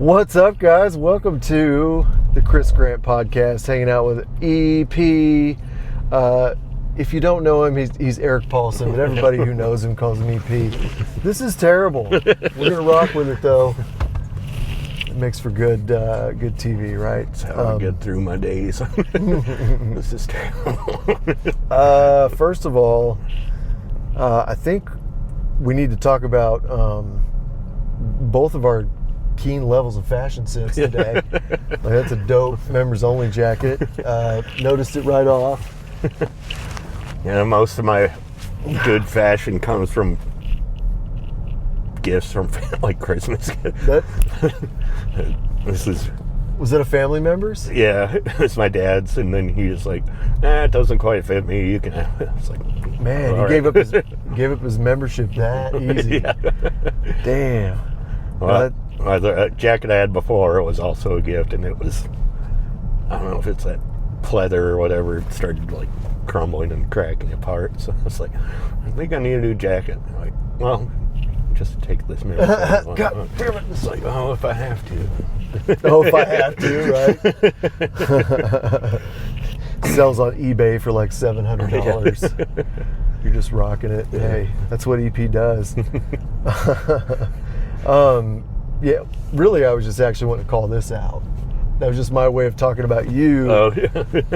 What's up, guys? Welcome to the Chris Grant podcast, hanging out with EP. If you don't know him, he's Erik Paulson, but everybody who knows him calls him EP. This is terrible. We're gonna rock with it though. It makes for good TV, right? That's how I get through my days. This is terrible. First of all, I think we need to talk about both of our keen levels of fashion sense today. Like, that's a dope members only jacket. Noticed it right off. Yeah, most of my good fashion comes from gifts from like Christmas gifts. Was it a family member's? Yeah, it's my dad's, and then he was like, it doesn't quite fit me. You can have it. It's like, man, he gave up his membership that easy. Yeah. Damn. Well, the jacket I had before, it was also a gift, and it was, I don't know if it's that pleather or whatever, it started like crumbling and cracking apart. So I was like, I think I need a new jacket. I'm like, well, just take this mirror. God damn it. It's like, oh, if I have to. Oh, if I have to, right? Sells on eBay for like $700. You're just rocking it. Hey, that's what EP does. Yeah, really, I was just actually wanting to call this out. That was just my way of talking about you,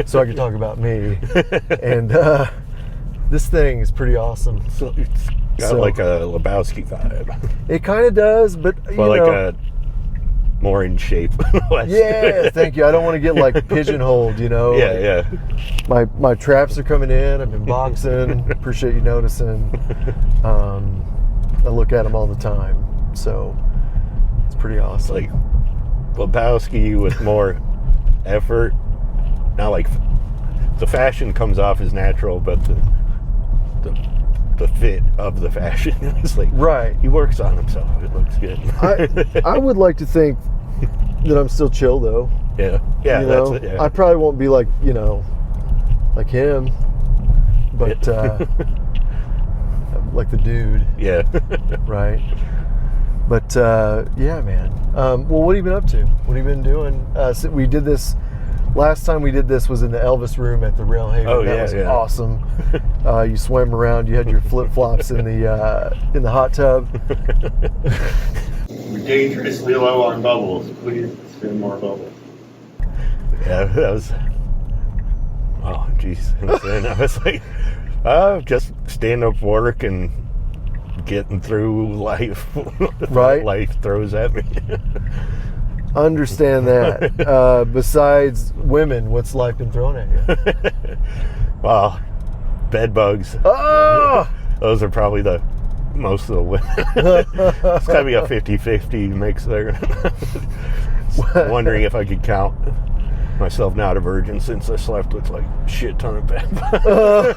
so I could talk about me. And this thing is pretty awesome. So it's got like a Lebowski vibe. It kind of does, but you know, like a more in shape. Yeah, thank you. I don't want to get like pigeonholed, you know. Yeah, yeah. My traps are coming in. I've been boxing. Appreciate you noticing. I look at them all the time, so it's pretty awesome. Like Lebowski with more effort. Now, like the fashion comes off as natural, but the fit of the fashion is like, right. He works on himself. It looks good. I would like to think that I'm still chill though. Yeah, you know? That's it. Yeah. I probably won't be like, you know, like him, but like the dude. Yeah. Right. But yeah, man. Well, what have you been up to? What have you been doing? So we did this. Last time we did this was in the Elvis room at the Railhaven. Oh, that was awesome. You swam around. You had your flip flops in the hot tub. We're dangerously low on bubbles. Please spin more bubbles. Yeah, that was. Oh, jeez. And I was like, just staying up work and getting through life. Right. Life throws at me. Understand that. Besides women, what's life been thrown at you? Well, bed bugs. Oh! Those are probably the most of the women. It's gotta be a 50-50 mix there. Wondering if I could count myself not a virgin since I slept with like a shit ton of bed bugs.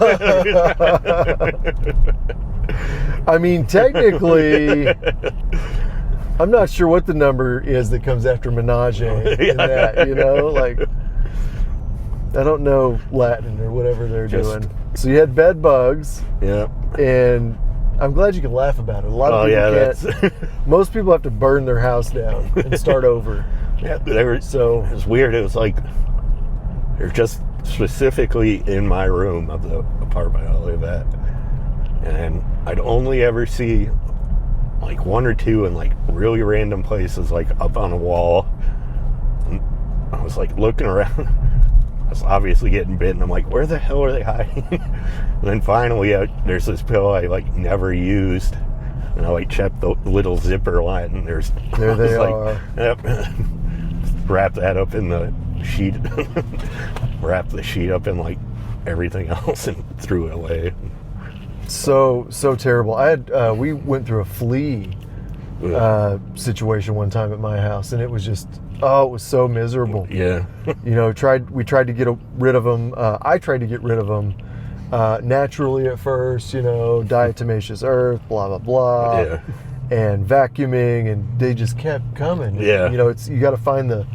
I mean, technically, I'm not sure what the number is that comes after menage in that, you know? Like, I don't know Latin or whatever they're doing. So you had bed bugs. Yeah. And I'm glad you can laugh about it. A lot of people can't. Most people have to burn their house down and start over. Yeah, it was weird. It was like they're just specifically in my room of the apartment I live at. And I'd only ever see like one or two in like really random places, like up on a wall. And I was like looking around. I was obviously getting bitten. I'm like, where the hell are they hiding? And then finally, there's this pill I like never used, and I like checked the little zipper line, and there they are. Yep. Wrap that up in the sheet. Wrap the sheet up in like everything else and threw it away. So terrible. We went through a flea situation one time at my house, and it was just, it was so miserable. Yeah. You know, we tried to get rid of them. I tried to get rid of them naturally at first, you know, diatomaceous earth, blah, blah, blah. Yeah. And vacuuming, and they just kept coming. Yeah. You know, you got to find the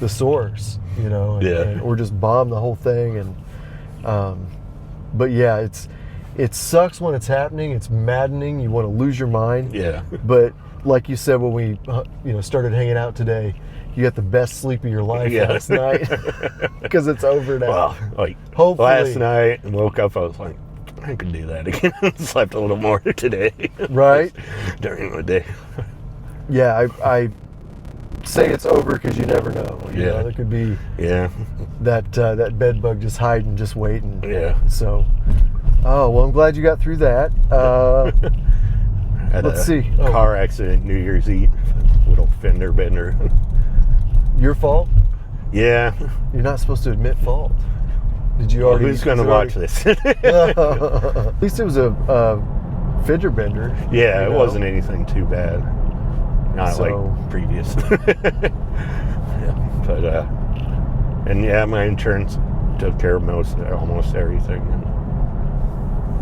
source, you know, or just bomb the whole thing. And, but yeah, it sucks when it's happening. It's maddening. You want to lose your mind. Yeah. But like you said when we started hanging out today, you got the best sleep of your life last night because it's over now. Well, like hopefully. Last night and woke up, I was like, I could do that again. Slept a little more today. Right? During the day. Yeah, I say it's over because you never know. You know, there could be that bed bug just hiding, just waiting. Yeah. So, well, I'm glad you got through that. Let's see. Car accident New Year's Eve. Little fender bender. Your fault? Yeah. You're not supposed to admit fault. Did you already? Who's going to watch this? At least it was a fender bender. Yeah, it wasn't anything too bad. Not like previous. But my insurance took care of almost everything.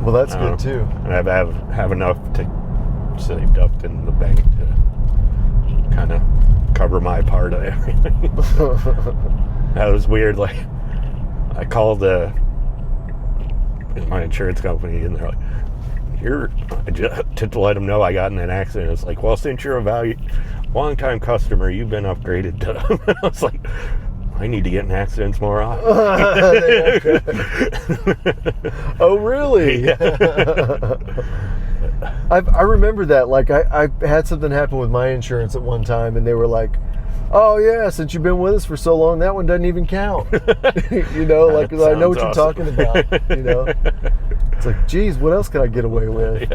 Well, that's good too. And I have enough saved up in the bank to kind of cover my part of everything. That was weird. Like, I called my insurance company, and they're like, to let them know I got in an accident. It's like, well, since you're a long-time customer, you've been upgraded to. I was like, I need to get in accidents more often. Oh, really? Yeah. I remember that. Like, I had something happen with my insurance at one time, and they were like, oh, yeah, since you've been with us for so long, that one doesn't even count. Like, I know what you're talking about, It's like, geez, what else can I get away with?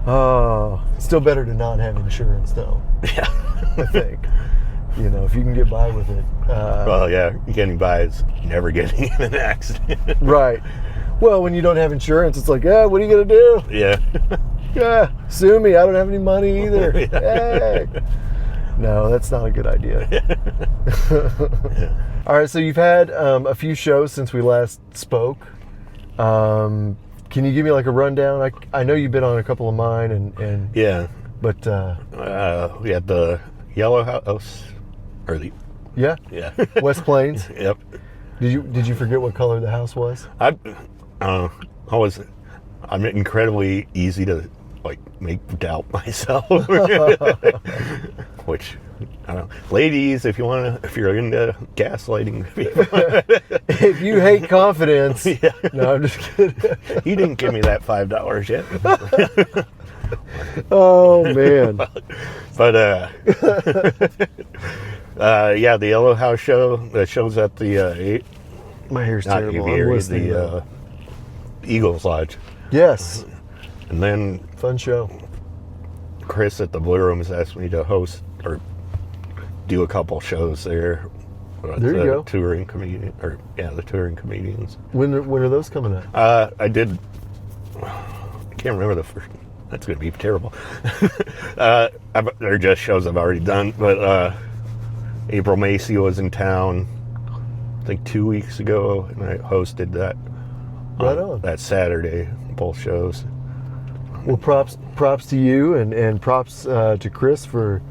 Yeah. Still better to not have insurance, though. Yeah. I think. If you can get by with it. Well, yeah, getting by is never getting in an accident. Right. Well, when you don't have insurance, it's like, what are you going to do? Yeah. Yeah, sue me. I don't have any money either. Hey. No, that's not a good idea. Yeah. All right, so you've had a few shows since we last spoke. Can you give me like a rundown? I know you've been on a couple of mine, and yeah, but we had the Yellow House, or the West Plains. Yep. Did you forget what color the house was? I'm incredibly easy to make doubt myself. Which, I don't know. Ladies, if you're into gaslighting people. If you hate confidence. Yeah. No, I'm just kidding. You didn't give me that $5 yet. Oh, man. But, the Yellow House show, that show's at the, my hair's not terrible. Aviary, the Eagles Lodge. Yes. And then fun show. Chris at the Blue Room has asked me to host or do a couple shows there. There you go. Touring comedian, the touring comedians. When are those coming up? I can't remember the first. That's going to be terrible. They're just shows I've already done. But April Macy was in town, I think 2 weeks ago, and I hosted that. Right on. That Saturday, both shows. Well, props to you, and props to Chris for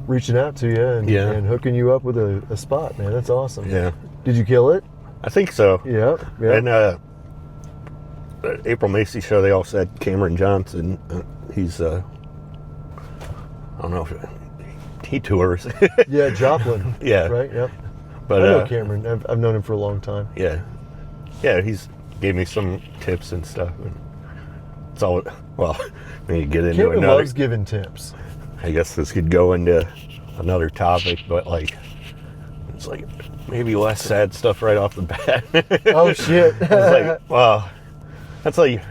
reaching out to you and hooking you up with a spot, man. That's awesome. Yeah. Did you kill it? I think so. Yeah. And the April Macy show, they also had Cameron Johnson. He's, I don't know if he tours. Yeah, Joplin. Yeah. Right, yep. But, I know Cameron. I've known him for a long time. Yeah. Yeah, he's gave me some tips and stuff. And it's all, well, we need to get into Cameron another. loves giving tips. I guess this could go into another topic, but it's maybe less sad stuff right off the bat. Oh, shit. It's well, that's a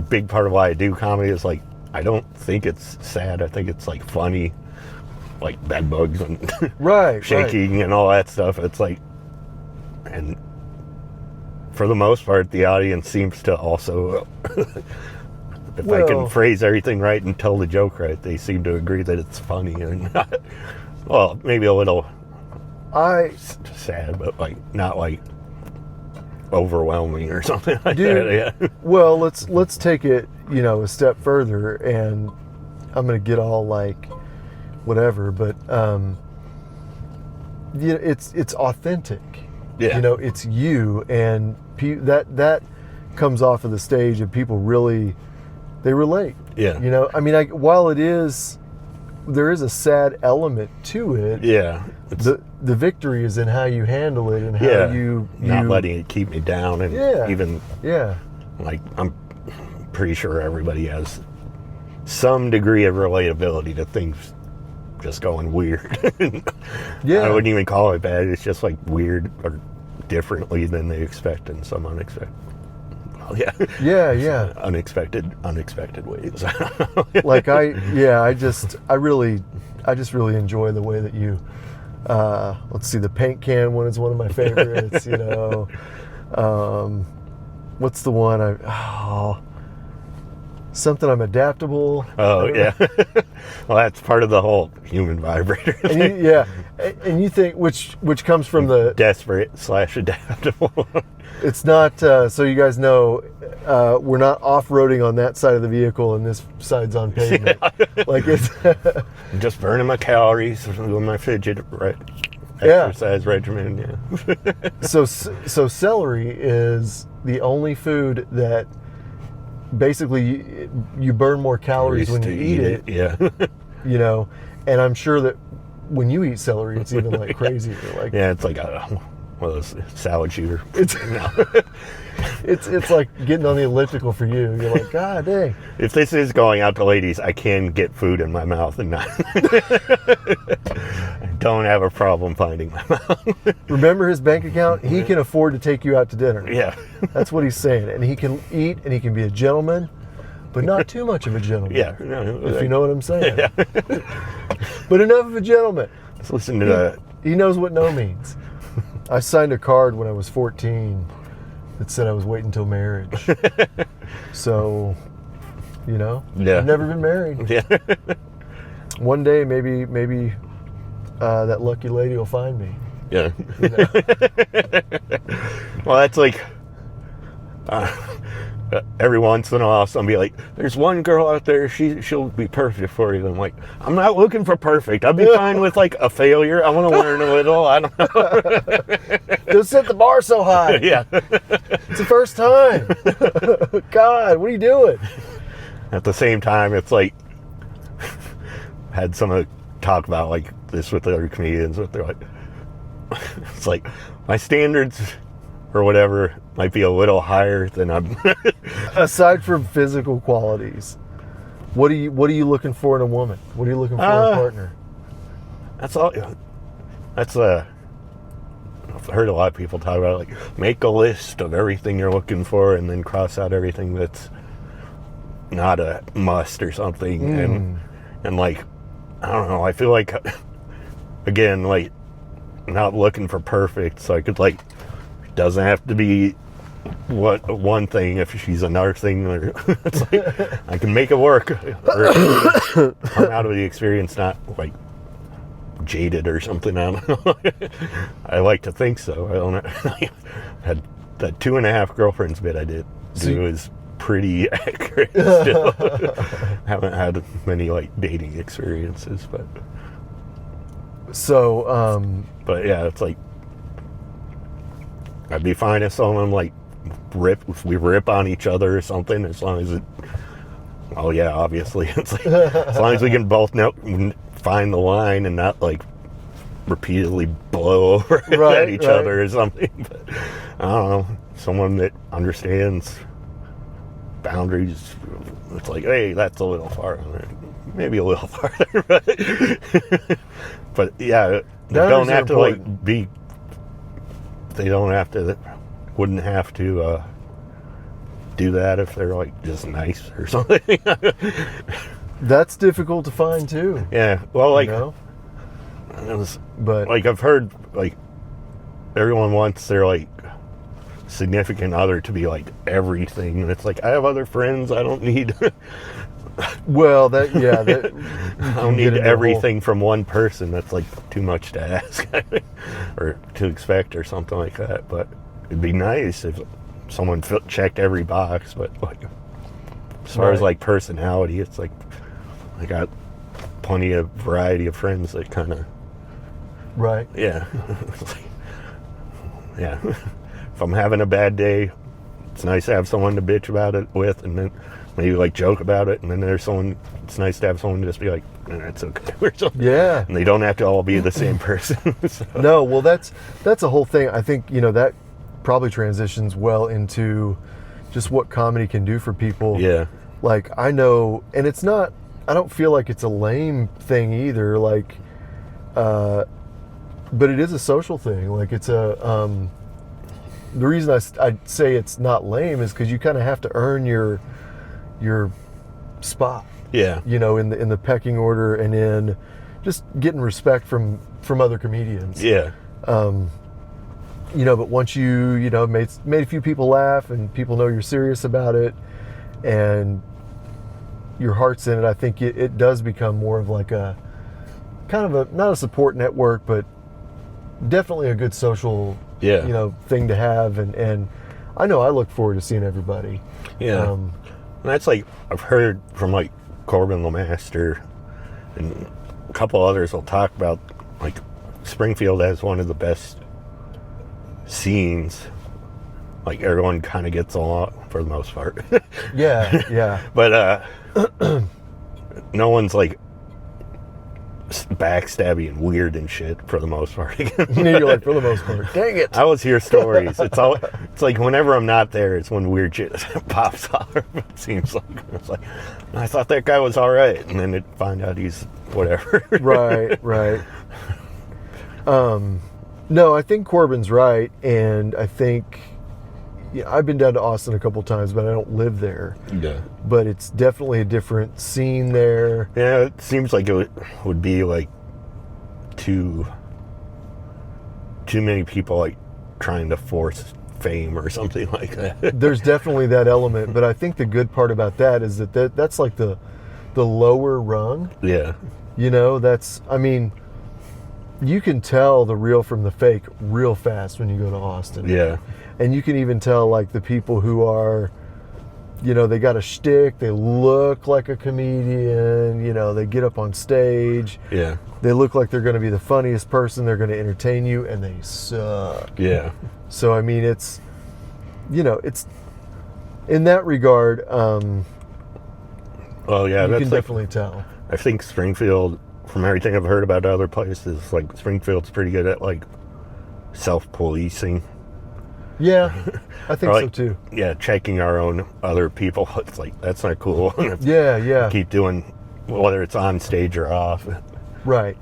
big part of why I do comedy is I don't think it's sad. I think it's funny, bed bugs and right, shaking and all that stuff. It's and for the most part, the audience seems to also, if I can phrase everything right and tell the joke right, they seem to agree that it's funny and well, maybe a little sad, but not overwhelming or something like that. Yeah. Well, let's take it, a step further, and I'm gonna get all whatever, but it's authentic. Yeah. It's you, and that comes off of the stage, and people really they relate. Yeah. You know, I mean, while there is a sad element to it. Yeah. The victory is in how you handle it and how you not letting it keep me down, and even like I'm pretty sure everybody has some degree of relatability to things just going weird. I wouldn't even call it bad. It's just like weird or differently than they expect in some unexpected. Well, yeah. Unexpected ways. Like I just really enjoy the way that you. Let's see, the paint can one is one of my favorites. You know, what's the one something I'm adaptable. Oh yeah. Well, that's part of the whole human vibrator. And you think which comes from the desperate/adaptable. It's not so you guys know we're not off-roading on that side of the vehicle and this side's on pavement. Like it's I'm just burning my calories with my fidget exercise regimen. Yeah. So celery is the only food that basically you burn more calories when you eat it. Yeah. You know, and I'm sure that when you eat celery, it's even like crazy. Like it's like one of those salad shooter. It's like getting on the elliptical for you. You're like, God dang. If this is going out to ladies, I can get food in my mouth and not. I don't have a problem finding my mouth. Remember his bank account? He can afford to take you out to dinner. Yeah. That's what he's saying. And he can eat and he can be a gentleman, but not too much of a gentleman. Yeah. If you know what I'm saying. Yeah. But enough of a gentleman. Let's listen to that. He knows what no means. I signed a card when I was 14 that said I was waiting until marriage. So, you know, I've never been married. Yeah. One day, maybe that lucky lady will find me. Yeah. You know? Well, that's like every once in a while, somebody like, "There's one girl out there. She'll be perfect for you." And I'm like, "I'm not looking for perfect. I'd be fine with like a failure. I want to learn a little. I don't know." Don't set the bar so high. Yeah. It's the first time. God, what are you doing? At the same time, it's like had someone talk about like this with other comedians. But they're like, it's like my standards or whatever might be a little higher than I'm. Aside from physical qualities, what are you looking for in a woman? What are you looking for in a partner? That's all. That's I've heard a lot of people talk about like make a list of everything you're looking for and then cross out everything that's not a must or something. And like I don't know. I feel like again like not looking for perfect, so I could like. Doesn't have to be one thing if she's another thing. Or it's like I can make it work. Or come out of the experience not like jaded or something. I don't know. I like to think so. I don't know. Had that 2.5 girlfriends bit I did is pretty accurate still. Haven't had many like dating experiences, but but yeah, it's like I'd be fine if someone like if we rip on each other or something, as long as it. Oh yeah, obviously, it's like as long as we can both find the line and not like repeatedly blow over at each other or something. But I don't know, someone that understands boundaries. It's like, hey, that's a little far, maybe a little farther, but yeah, they don't have to like be. They wouldn't have to do that if they're like just nice or something. That's difficult to find too. Yeah, well, like, but like I've heard like everyone wants their like significant other to be like everything, and it's like I have other friends. I don't need. Well, I don't need everything from one person. That's like too much to ask or to expect or something like that. But it'd be nice if someone checked every box. But like, as far as like personality, it's like I got plenty of variety of friends that kind of yeah. Yeah. If I'm having a bad day, it's nice to have someone to bitch about it with, and then maybe like joke about it, and then there's someone. It's nice to have someone to just be like, "It's okay," or something. Yeah. And they don't have to all be the same person. So. No, well, that's a whole thing. I think that probably transitions well into just what comedy can do for people. Yeah. Like, I know, and it's not. I don't feel like it's a lame thing either. Like, but it is a social thing. Like, it's a. The reason I say it's not lame is because you kind of have to earn your spot. Yeah. In the pecking order, and in just getting respect from other comedians. Yeah. But once you made a few people laugh and people know you're serious about it and your heart's in it, I think it does become more of like a kind of not a support network, but definitely a good social thing to have. And I know I look forward to seeing everybody. Yeah. And that's like, I've heard from like Corbin LeMaster and a couple others will talk about like Springfield has one of the best scenes. Like, everyone kind of gets along for the most part. Yeah. But no one's like backstabby and weird and shit for the most part. You're like, for the most part, dang it. I always hear stories. It's like whenever I'm not there, it's when weird shit pops off. It seems like it's like, I thought that guy was all right, and then it find out he's whatever. Right. No, I think Corbin's right, and I think I've been down to Austin a couple times, but I don't live there. Yeah. But it's definitely a different scene there. Yeah, it seems like it would be like too many people like trying to force fame or something like that. There's definitely that element, but I think the good part about that is that's like the lower rung. Yeah. You can tell the real from the fake real fast when you go to Austin. Yeah. And you can even tell, like, the people who are, they got a shtick, they look like a comedian, they get up on stage. Yeah. They look like they're going to be the funniest person, they're going to entertain you, and they suck. Yeah. So, it's, it's, in that regard, well, yeah, you can definitely tell. I think Springfield, from everything I've heard about other places, like, Springfield's pretty good at, like, self-policing. Yeah, I think so too. Yeah, checking our own other people. It's like, that's not cool. Yeah. Keep doing, whether it's on stage or off. Right.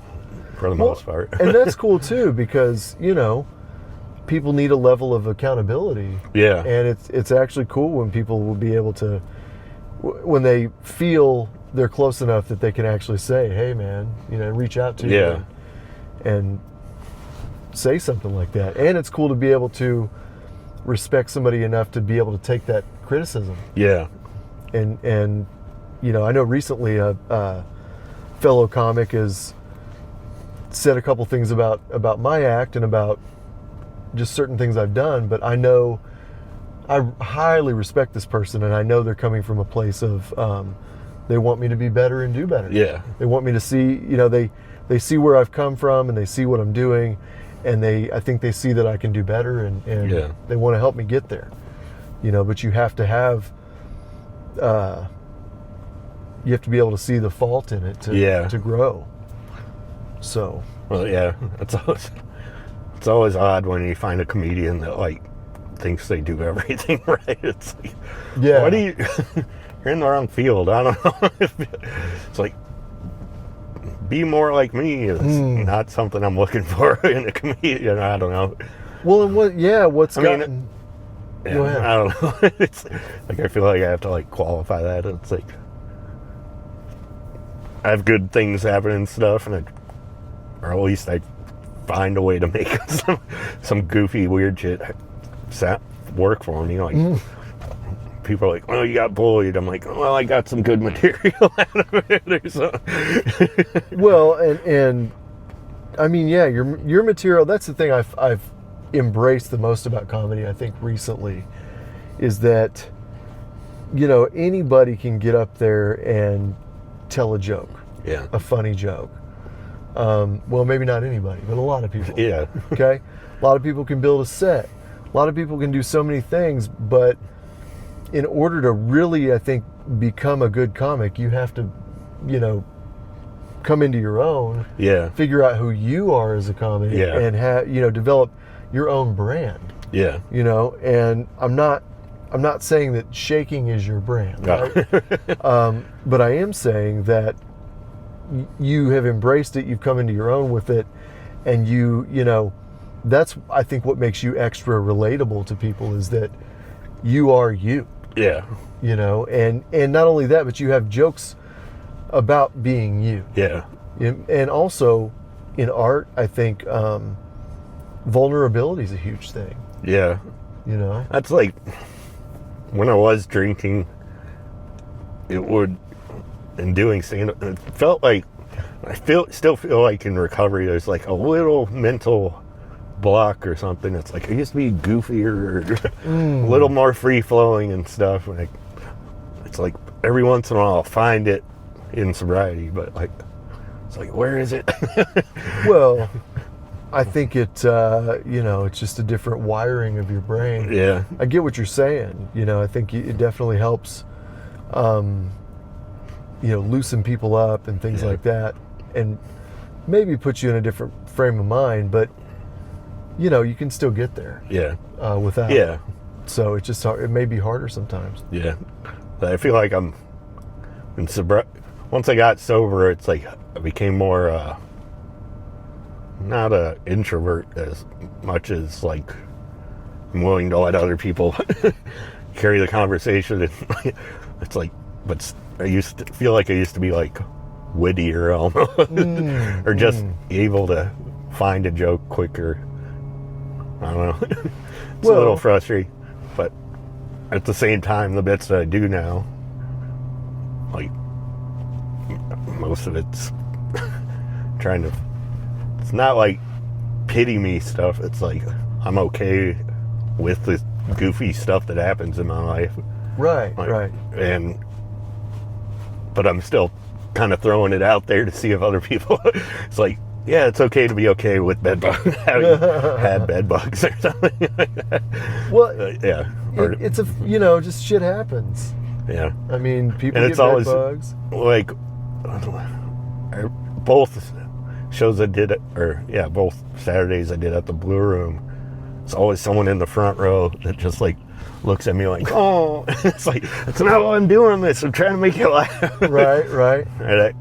For the most part. And that's cool too, because, people need a level of accountability. Yeah. And it's actually cool when people will be able to, when they feel they're close enough that they can actually say, hey man, reach out to you and say something like that. And it's cool to be able to respect somebody enough to be able to take that criticism. Yeah. And I know recently a fellow comic has said a couple things about my act and about just certain things I've done, but I know I highly respect this person, and I know they're coming from a place of they want me to be better and do better. Yeah. They want me to see, they see where I've come from, and they see what I'm doing, and I think they see that I can do better, and they want to help me get there. But you have to have, you have to be able to see the fault in it to grow. So. Well, yeah, it's always odd when you find a comedian that like thinks they do everything right. It's like, yeah. What do you? You're in the wrong field. I don't know. It's like, be more like me. It's not something I'm looking for in a comedian. I don't know. Well, and what's gotten... Go ahead. I don't know. It's like, I feel like I have to like qualify that. It's like, I have good things happen and stuff, or at least I find a way to make some goofy, weird shit work for me. Like, people are like, well, you got bullied. I'm like, well, I got some good material out of it or something. Well, and I mean, yeah, your material, that's the thing I've embraced the most about comedy, I think, recently, is that, anybody can get up there and tell a joke. Yeah. A funny joke. Well, maybe not anybody, but a lot of people. Yeah. Okay? A lot of people can build a set. A lot of people can do so many things, but in order to really, I think, become a good comic, you have to, come into your own. Yeah. Figure out who you are as a comic. Yeah. And develop your own brand. Yeah. And I'm not saying that shaking is your brand, right? But I am saying that you have embraced it, you've come into your own with it, and that's, I think, what makes you extra relatable to people is that you are you. Yeah. And not only that, but you have jokes about being you. Yeah. And also in art, I think vulnerability is a huge thing. Yeah. That's like when I was drinking, and doing stand-up, it felt like still feel like in recovery there's like a little mental block or something. It's like I used to be goofier or a little more free-flowing and stuff. Like it's like every once in a while I'll find it in sobriety, but like it's like, where is it? Well, I think it's just a different wiring of your brain. Yeah. I get what you're saying. I think it definitely helps loosen people up and things like that, and maybe put you in a different frame of mind, but you can still get there. Yeah. Without. Yeah. So it's just hard. It may be harder sometimes. Yeah. But I feel like I'm in once I got sober, it's like I became more not an introvert as much as like I'm willing to let other people carry the conversation. And it's like, but I used to feel like I used to be like wittier almost, or just able to find a joke quicker. I don't know. It's a little frustrating, but at the same time, the bits that I do now, like most of it's trying to. It's not like pity me stuff. It's like I'm okay with the goofy stuff that happens in my life. Right. Like, right. But I'm still kind of throwing it out there to see if other people. It's like, yeah, it's okay to be okay with bed bugs, having had bed bugs or something like that. Well, yeah. It's just shit happens. Yeah. I mean, people And get it's bed always bugs. like both shows I did, both Saturdays I did at the Blue Room. It's always someone in the front row that just like looks at me like, oh, it's like, that's not why I'm doing this. I'm trying to make you laugh. Right. And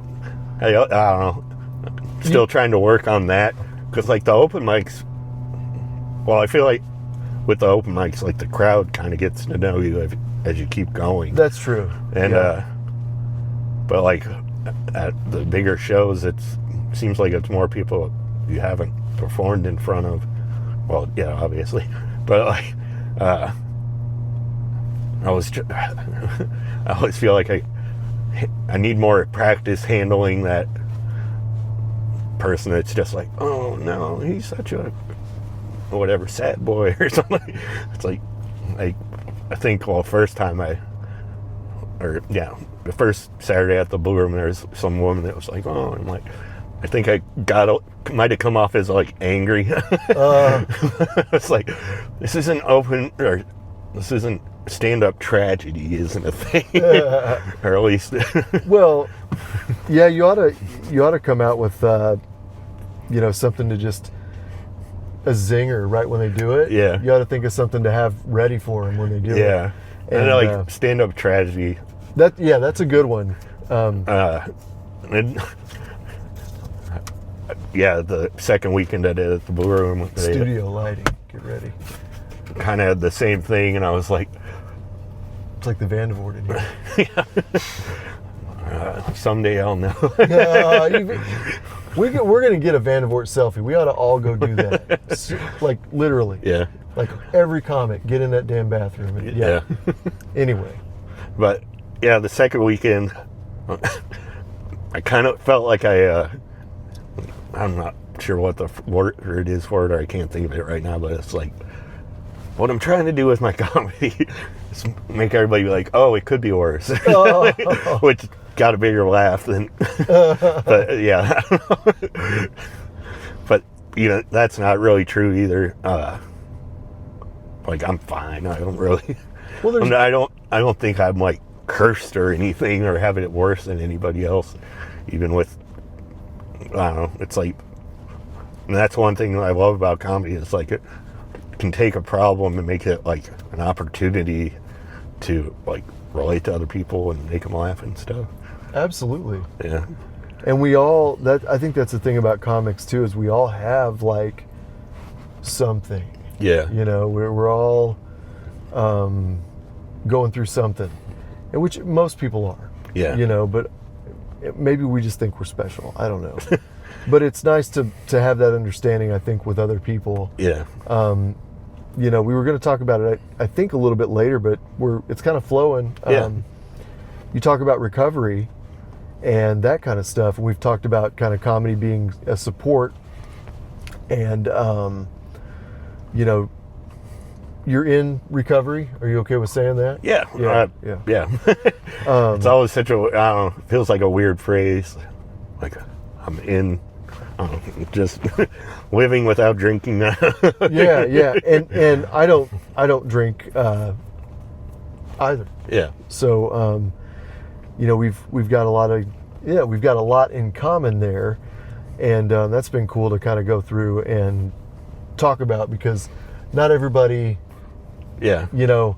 I don't know. Still trying to work on that, because like the open mics, well, I feel like with the open mics, like the crowd kind of gets to know you as you keep going. That's true. And but like at the bigger shows, it seems like it's more people you haven't performed in front of. Well, yeah, obviously, but like I always feel like I need more practice handling that person that's just like, oh no, he's such a whatever sad boy or something. It's like I think, well, the first Saturday at the Blue Room, there was some woman that was like, oh, I'm like, I think I might have come off as like angry. It's like, this isn't stand-up tragedy, isn't a thing. Or at least Well, yeah, you ought to come out with something to just a zinger right when they do it. Yeah. You ought to think of something to have ready for them when they do it. Yeah. And like stand-up tragedy. That's a good one. The second weekend I did at the Blue Room, Studio lighting. Get ready. Kind of had the same thing, and I was like, it's like the Vandervoort in here. Someday I'll know. We're going to get a Vandervoort selfie. We ought to all go do that. Like, literally. Yeah. Like, every comic, get in that damn bathroom. Yeah. Anyway. But, yeah, the second weekend, I kind of felt like I'm not sure what the word is for it, or I can't think of it right now, but it's like, what I'm trying to do with my comedy is make everybody be like, oh, it could be worse. Which got a bigger laugh than, but yeah. But, that's not really true either. Like, I'm fine. I don't really, I don't think I'm like cursed or anything or having it worse than anybody else, even with, I don't know, it's like, and that's one thing that I love about comedy. It's like it can take a problem and make it like an opportunity to like relate to other people and make them laugh and stuff. Absolutely. Yeah. And I think that's the thing about comics too, is we all have like something. Yeah. You know, we're all going through something, and which most people are. Yeah. You know, but maybe we just think we're special. I don't know. But it's nice to have that understanding, I think, with other people. Yeah. You know, we were going to talk about it, I think, a little bit later, but it's kind of flowing. Yeah. You talk about recovery and that kind of stuff, and we've talked about kind of comedy being a support, and you know, you're in recovery. Are you okay with saying that? Yeah. Yeah. It's always such a, I don't know, it feels like a weird phrase. Like I'm in, I don't know, just living without drinking now. yeah. And I don't drink either. Yeah. So you know, we've got a lot in common there, and that's been cool to kind of go through and talk about, because not everybody, Yeah. you know,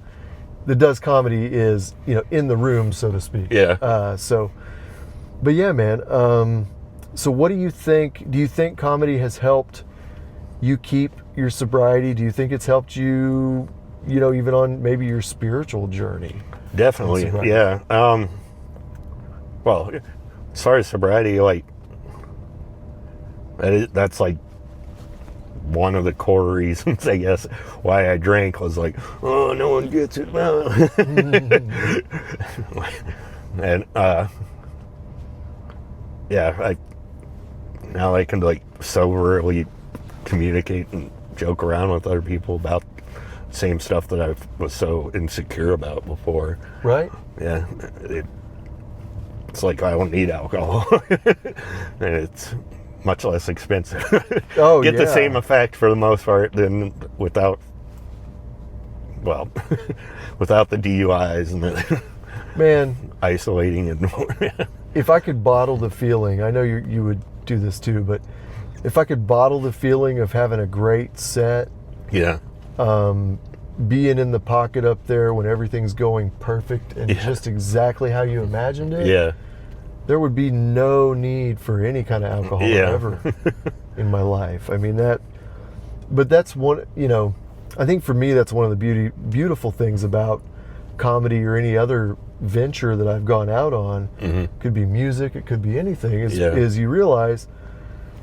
that does comedy is, you know, in the room, so to speak. Yeah. But yeah, man. So what do you think? Do you think comedy has helped you keep your sobriety? Do you think it's helped you, you know, even on maybe your spiritual journey? Definitely. Yeah. Well, as far as sobriety, like, that's like one of the core reasons, I guess, why I drank, was like, oh, no one gets it now. And yeah, now I can like soberly communicate and joke around with other people about the same stuff that I was so insecure about before. Right. Yeah. It's like I don't need alcohol. And it's much less expensive. Oh, Get the yeah. same effect for the most part than without, well, without the DUIs and the Man, isolating and if I could bottle the feeling, I know you would do this too, but if I could bottle the feeling of having a great set, yeah. Being in the pocket up there when everything's going perfect and just exactly how you imagined it, Yeah. there would be no need for any kind of alcohol ever in my life. I mean, but that's one, you know, I think for me, that's one of the beautiful things about comedy or any other venture that I've gone out on. Mm-hmm. Could be music, it could be anything, is you realize,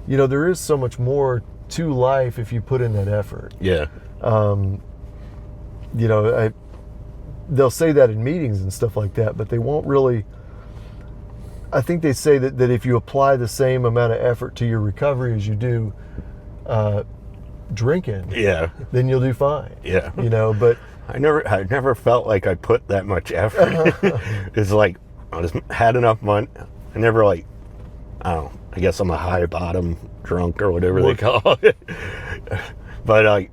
you know, there is so much more to life if you put in that effort. Yeah. You know, they'll say that in meetings and stuff like that, but they won't really. I think they say that if you apply the same amount of effort to your recovery as you do drinking, Yeah. then you'll do fine. Yeah. You know, but I never felt like I put that much effort. It's like I just had enough money. I never like, I don't know, I guess I'm a high bottom drunk or whatever they call it. But like,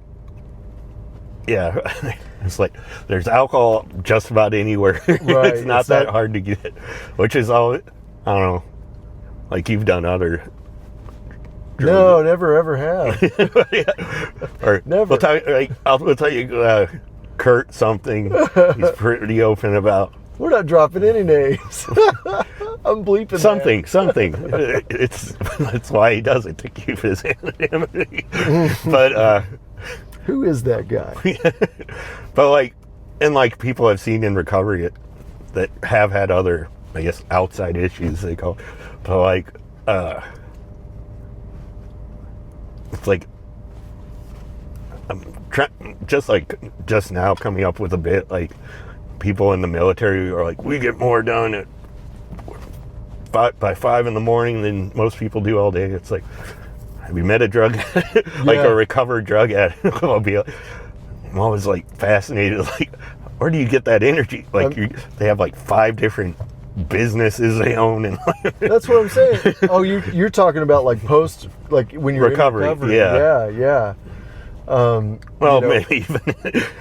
yeah, it's like there's alcohol just about anywhere. Right, It's not that hard to get, which is all, I don't know, like you've done other. No, never ever have. Or Never. We'll tell you, Kurt something. He's pretty open about. We're not dropping any names. I'm bleeping Something. It's why he does it, to keep his anonymity. But who is that guy? but like, and like people I've seen in recovery that have had other, I guess, outside issues they call. But like, it's like I'm just now coming up with a bit like. People in the military are like, we get more done by 5 in the morning than most people do all day. It's like, have you met a drug, like a recovered drug addict? I'm always like fascinated, like, where do you get that energy? Like, they have like 5 different businesses they own, and that's what I'm saying. Oh, you're talking about like when you're recovery. in recovery. Yeah. Yeah. Well, you know, maybe even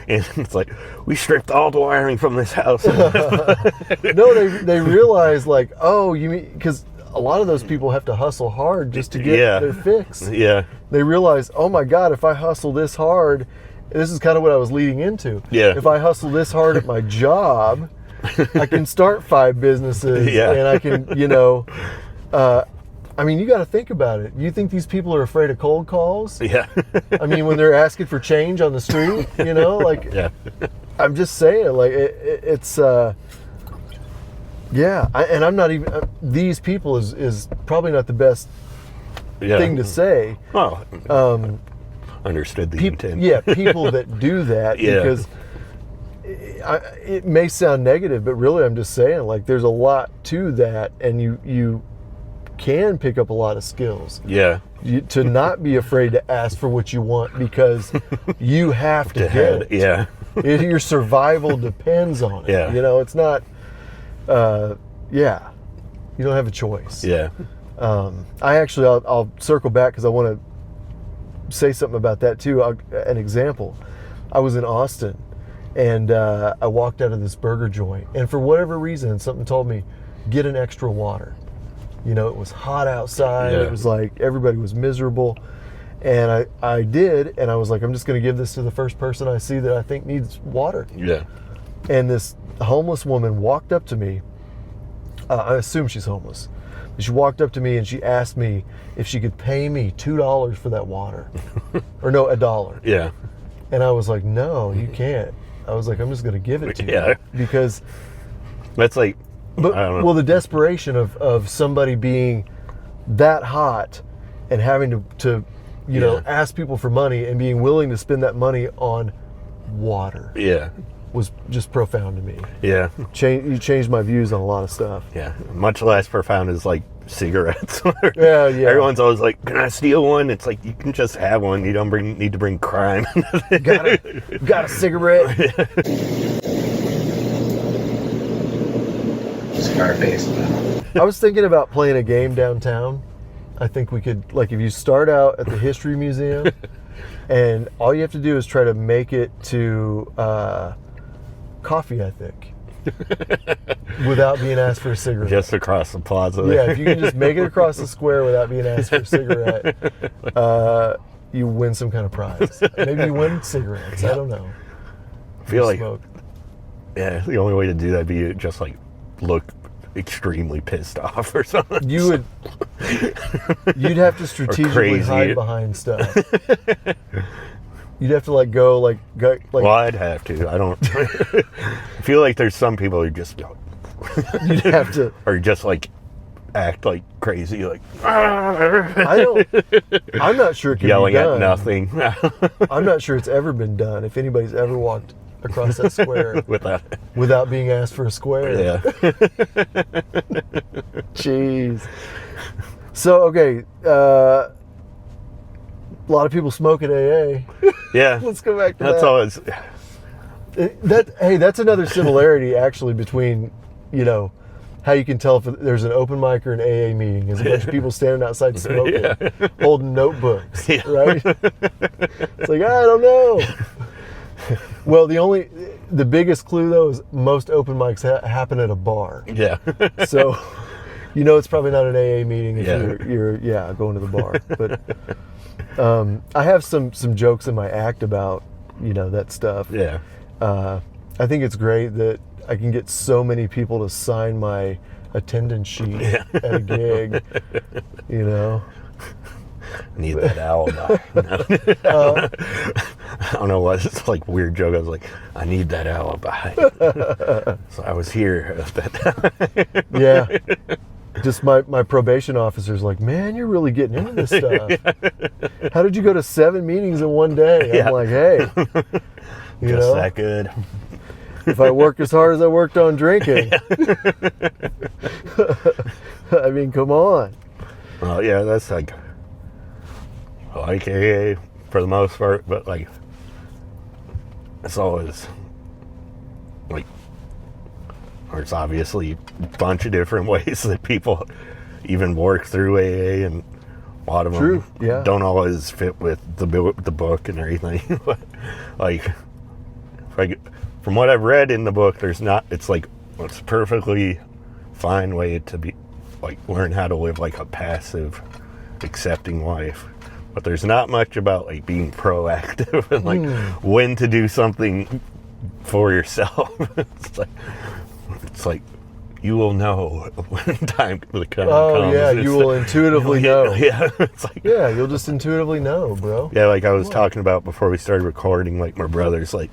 it's like we stripped all the wiring from this house. no, they realize like, oh, you mean because a lot of those people have to hustle hard just to get their fix. Yeah. They realize, oh my God, if I hustle this hard, this is kind of what I was leading into. Yeah. If I hustle this hard at my job, I can start 5 businesses, and I can, you know. I mean, you got to think about it. You think these people are afraid of cold calls? Yeah. I mean, when they're asking for change on the street, you know, like, Yeah. I'm just saying, like, it's, yeah. And I'm not even, these people is probably not the best thing to say. Well, understood the intent. Yeah, people that do that, because it may sound negative, but really I'm just saying, like, there's a lot to that, and you can pick up a lot of skills. Yeah. To not be afraid to ask for what you want, because you have to get it. Yeah. Your survival depends on it. Yeah. You know, it's not, you don't have a choice. Yeah. I'll circle back because I want to say something about that too. An example, I was in Austin, and I walked out of this burger joint, and for whatever reason, something told me, get an extra water. You know, it was hot outside. Yeah. It was like everybody was miserable. And I did, and I was like, I'm just going to give this to the first person I see that I think needs water. Yeah. And this homeless woman walked up to me. I assume she's homeless. She walked up to me and she asked me if she could pay me $2 for that water. Or no, $1. Yeah. And I was like, no, you can't. I was like, I'm just going to give it to you. Because that's like, but, I don't know. well, the desperation of somebody being that hot and having to you know, ask people for money and being willing to spend that money on water. Yeah. Was just profound to me. Yeah. You changed my views on a lot of stuff. Yeah. Much less profound is like cigarettes. Yeah. Everyone's always like, can I steal one? It's like, you can just have one. You don't need to bring crime. Got a cigarette? Scarface. I was thinking about playing a game downtown. I think we could, like, if you start out at the History Museum, and all you have to do is try to make it to Coffee Ethic without being asked for a cigarette. Just across the plaza. Yeah, if you can just make it across the square without being asked for a cigarette, you win some kind of prize. Maybe you win cigarettes. I don't know. I feel like, smoke. yeah, the only way to do that would be just like look extremely pissed off or something. You'd have to strategically hide behind stuff. You'd have to go. Well, I'd have to. I don't. I feel like there's some people who just don't. You'd have to, or just like act like crazy, like I'm not sure it can yelling be done. at nothing. I'm not sure it's ever been done. If anybody's ever walked across that square without being asked for a square. Yeah. Jeez. So, okay, a lot of people smoke at AA. Yeah. Let's go back to That's that. always. Hey, that's another similarity actually between, you know, how you can tell if there's an open mic or an AA meeting is a bunch of people standing outside smoking, holding notebooks, right? It's like, I don't know. Well, the biggest clue though is most open mics happen at a bar. Yeah. So, you know, it's probably not an AA meeting if you're going to the bar. But I have some jokes in my act about, you know, that stuff. Yeah. I think it's great that I can get so many people to sign my attendance sheet at a gig. You know. Need that alibi. I don't know what, it's like a weird joke. I was like, I need that alibi. So I was here at that time. Yeah. Just my probation officer's like, man, you're really getting into this stuff. How did you go to 7 meetings in one day? I'm like, hey, you Just know, that good. if I work as hard as I worked on drinking, I mean, come on. Well, yeah, that's like AA for the most part, but like it's always like there's obviously a bunch of different ways that people even work through AA and a lot of True, them yeah. don't always fit with the book and everything. But like from what I've read in the book, it's a perfectly fine way to be like learn how to live like a passive, accepting life. But there's not much about like being proactive and like when to do something for yourself. It's like you will know when time comes. Oh yeah, you will intuitively know. Yeah, it's like yeah, you'll just intuitively know, bro. yeah, like I was talking about before we started recording. Like my brother's like,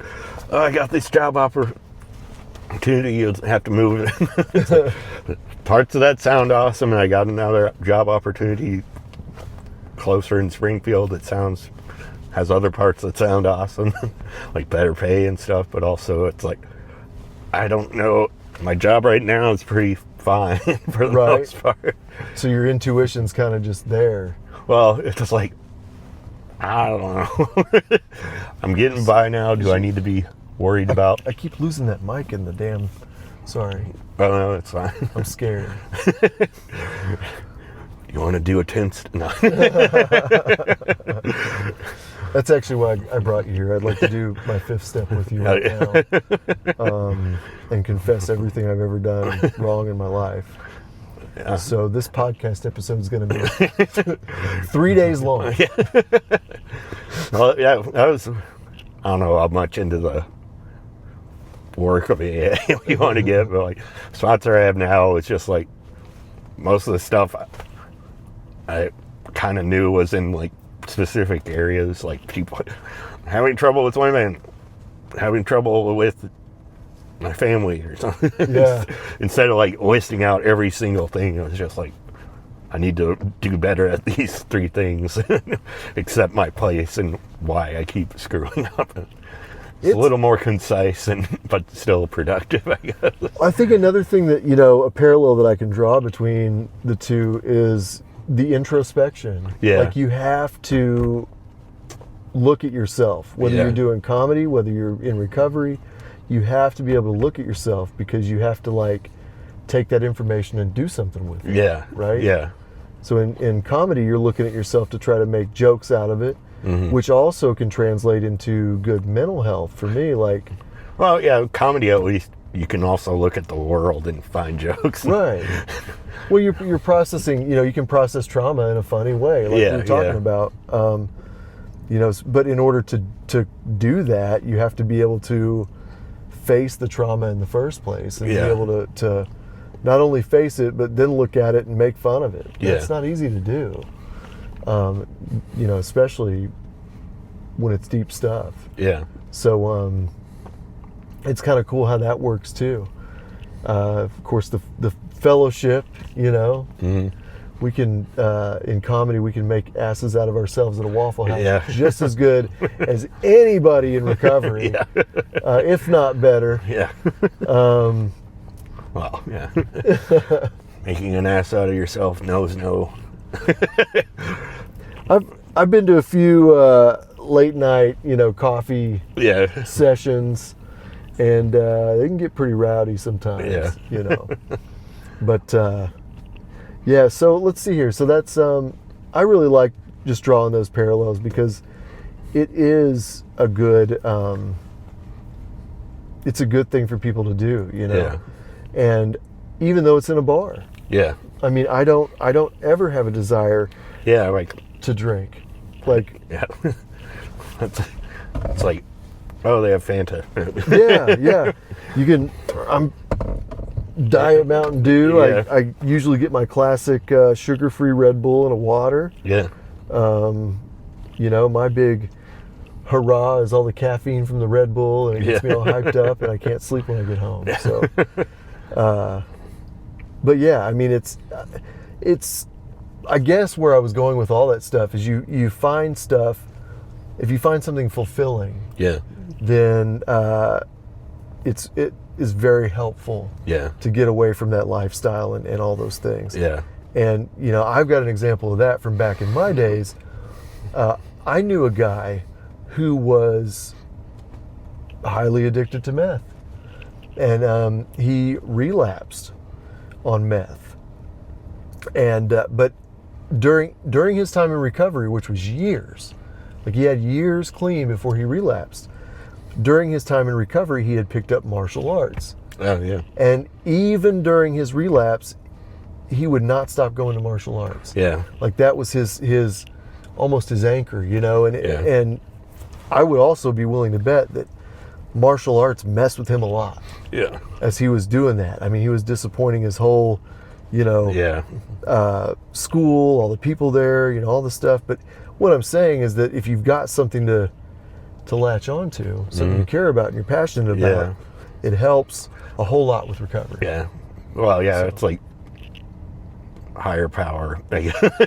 "Oh, I got this job opportunity. You'll have to move it." Like, parts of that sound awesome, and I got another job opportunity closer in Springfield that has other parts that sound awesome, like better pay and stuff. But also, it's like I don't know. My job right now is pretty fine for the most part. So your intuition's kind of just there. Well, it's just like, I don't know. I'm getting by now. Do I need to be worried about? I keep losing that mic in the damn... Sorry. Oh, no, it's fine. I'm scared. You want to do a 10... No. That's actually why I brought you here. I'd like to do my 5th step with you right now. And confess everything I've ever done wrong in my life. Yeah. So this podcast episode is going to be 3 days long. Well, yeah, I don't know how much into the work of it you want to get, but like sponsor I have now, it's just like most of the stuff I kind of knew was in like specific areas, like people having trouble with women, having trouble with my family or something. Yeah. Instead of like listing out every single thing, it was just like, I need to do better at these 3 things, accept my place and why I keep screwing up. It's a little more concise but still productive, I guess. I think another thing that, a parallel that I can draw between the two is the introspection. Yeah. Like you have to look at yourself, whether you're doing comedy, whether you're in recovery, you have to be able to look at yourself because you have to like take that information and do something with it. Yeah. Right? Yeah. So in comedy, you're looking at yourself to try to make jokes out of it, which also can translate into good mental health for me. Like, well, yeah, comedy at least you can also look at the world and find jokes. Right. Well, you're processing. You can process trauma in a funny way, like we were talking about. But in order to do that, you have to be able to face the trauma in the first place and be able to not only face it, but then look at it and make fun of it. Yeah. It's not easy to do, especially when it's deep stuff. Yeah. So it's kind of cool how that works too. Of course, the fellowship, we can, in comedy, we can make asses out of ourselves at a Waffle House just as good as anybody in recovery, if not better. Yeah. Well, yeah. Making an ass out of yourself knows no. I've been to a few late night, coffee sessions, and they can get pretty rowdy sometimes. But so let's see here. So that's I really like just drawing those parallels because it is a good it's a good thing for people to do, and even though it's in a bar. I mean, I don't ever have a desire to drink. Like it's like, oh, they have Fanta. You can I'm Diet Mountain Dew. I usually get my classic sugar-free Red Bull and a water. My big hurrah is all the caffeine from the Red Bull, and it gets me all hyped up, and I can't sleep when I get home. So, but I mean, it's. I guess where I was going with all that stuff is you find stuff. If you find something fulfilling, then it is very helpful. To get away from that lifestyle and all those things. And I've got an example of that from back in my days. I knew a guy who was highly addicted to meth, and he relapsed on meth, and but during his time in recovery, which was years, like he had years clean before he relapsed. During his time in recovery, he had picked up martial arts. Oh, yeah. And even during his relapse, he would not stop going to martial arts. Yeah. Like that was his almost his anchor, you know, Yeah. and I would also be willing to bet that martial arts messed with him a lot Yeah. as he was doing that. I mean, he was disappointing his whole, you know, Yeah. school, all the people there, you know, all the stuff. But what I'm saying is that if you've got something to latch onto, something you care about and you're passionate about, it helps a whole lot with recovery. Yeah. Well, yeah, So. it's like higher power.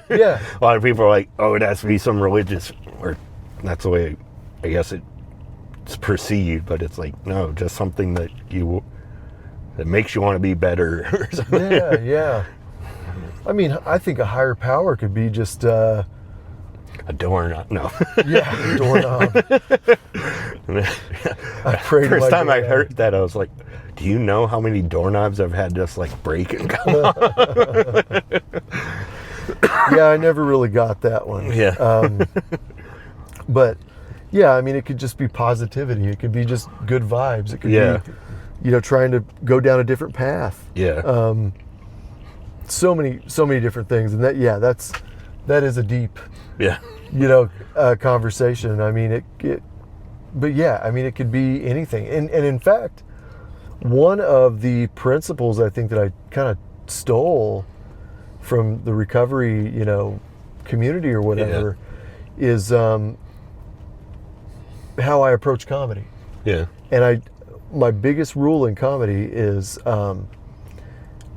Yeah. A lot of people are like, oh, it has to be some religious, or that's the way I guess it's perceived, but it's like, no, just something that makes you want to be better or something. Yeah, yeah. I mean, I think a higher power could be just, A doorknob. No. yeah, a doorknob. I pray to First my time I dad. heard that, I was like, do you know how many doorknobs I've had just like break and come off? Yeah, I never really got that one. Yeah. But yeah, I mean, it could just be positivity. It could be just good vibes. It could Yeah. be, you know, trying to go down a different path. Yeah. So many different things, and that is a deep, Yeah. you know, conversation. I mean, but yeah, I mean, it could be anything. And in fact, one of the principles I think that I kind of stole from the recovery, you know, community or whatever is how I approach comedy. Yeah. And my biggest rule in comedy is I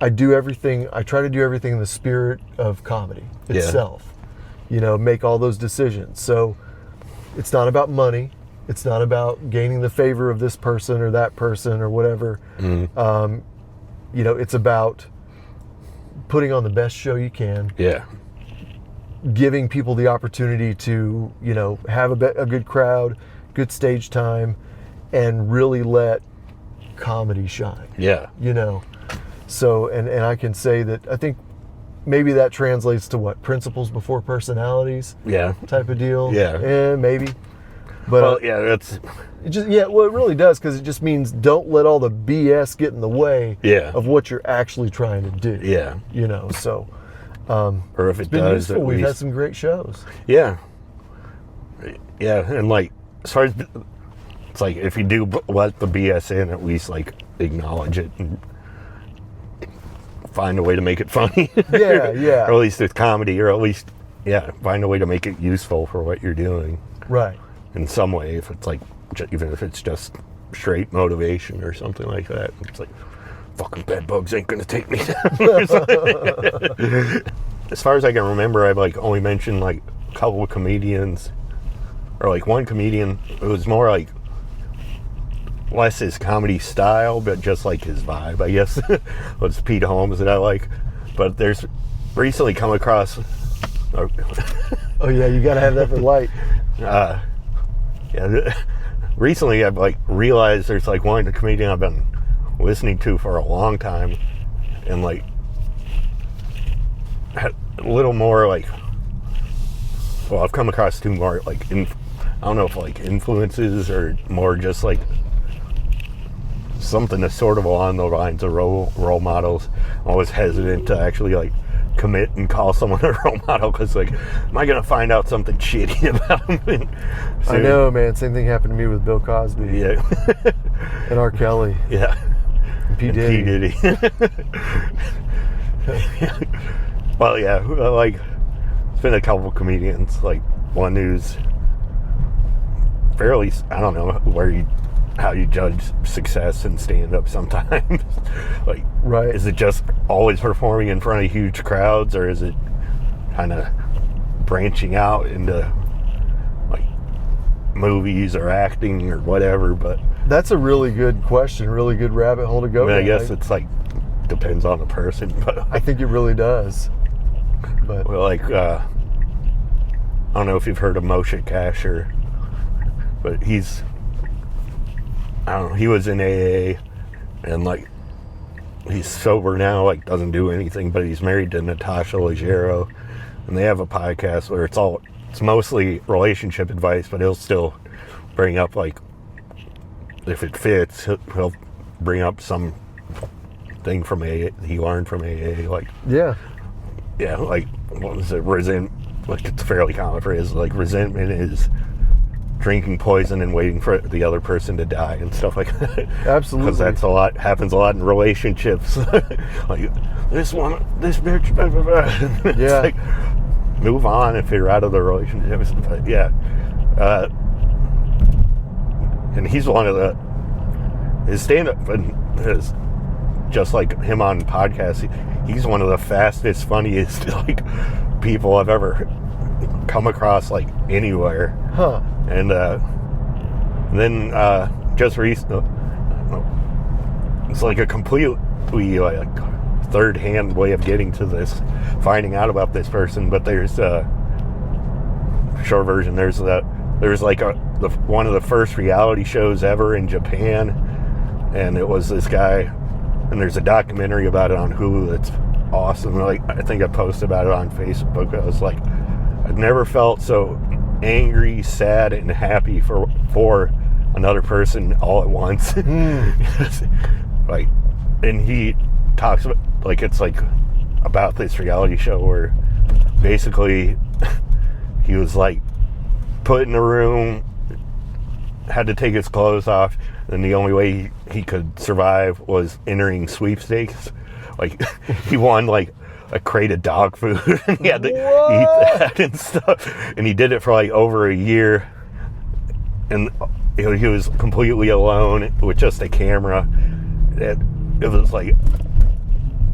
try to do everything in the spirit of comedy itself. You know, make all those decisions. So it's not about money. It's not about gaining the favor of this person or that person or whatever. Mm-hmm. You know, it's about putting on the best show you can, Yeah. giving people the opportunity to, you know, have a good crowd, good stage time, and really let comedy shine. Yeah. You know, so and I can say that I think maybe that translates to what, principles before personalities Yeah. type of deal. Yeah. Maybe. But Well, yeah, that's it really does, because it just means don't let all the BS get in the way of what you're actually trying to do. Yeah. You know, so Or if it's it been does, useful. at We've had least. some great shows. Yeah. Yeah, and like, as far as it's like, if you do let the BS in, at least like acknowledge it and find a way to make it funny. Yeah, yeah. Or at least it's comedy, or at least find a way to make it useful for what you're doing Right. in some way. If it's like, even if it's just straight motivation or something like that, it's like, fucking bed bugs ain't gonna take me down. As far as I can remember, I've like only mentioned like a couple of comedians, or like one comedian. It was more like less his comedy style, but just like his vibe, I guess. Was Pete Holmes that I like. But there's recently come across. Oh yeah, you got to have that for light. Recently I've like realized there's like one comedian I've been listening to for a long time, and like had a little more like, well, I've come across two more like I don't know if like influences or more just like something that's sort of along the lines of role models. I'm always hesitant to actually like commit and call someone a role model, because like, am I gonna find out something shitty about them? I know, man. Same thing happened to me with Bill Cosby. Yeah. And R. Kelly. Yeah. And P. Diddy. P. Diddy. Well, yeah, like, it's been a couple of comedians, like one who's fairly, I don't know how you judge success in stand-up sometimes. Like, Right. is it just always performing in front of huge crowds, or is it kind of branching out into like movies or acting or whatever? But That's a really good question, really good rabbit hole to go I mean, I down. guess it's like depends on the person, but I think it really does. But well, like I don't know if you've heard of Moshe Kasher, but he was in AA, and like he's sober now, like doesn't do anything, but he's married to Natasha Leggero, and they have a podcast where it's mostly relationship advice, but he'll still bring up, like, if it fits, he'll bring up some thing from AA he learned from AA, like, Yeah. like, what was it, like, it's a fairly common phrase, like, resentment is drinking poison and waiting for the other person to die and stuff like that. Absolutely. Because happens a lot in relationships. Like, this bitch, blah, blah, blah. Yeah. It's like, move on if you're out of the relationship. But yeah. And he's one of his stand-up, is just like him on podcasts, he's one of the fastest, funniest, like, people I've ever come across, like, anywhere. Huh. And then just recently, it's like a completely, like, third-hand way of getting to this, finding out about this person. But there's short version. There's like one of the first reality shows ever in Japan, and it was this guy. And there's a documentary about it on Hulu that's awesome. Like, I think I posted about it on Facebook. I was like, I've never felt so angry, sad, and happy for another person all at once. Like, and he talks about, like, it's like about this reality show where basically he was, like, put in a room, had to take his clothes off, and the only way he could survive was entering sweepstakes. Like, he won, like, a crate of dog food, and he had to eat that and stuff. And he did it for, like, over a year, and he was completely alone with just a camera. It was like,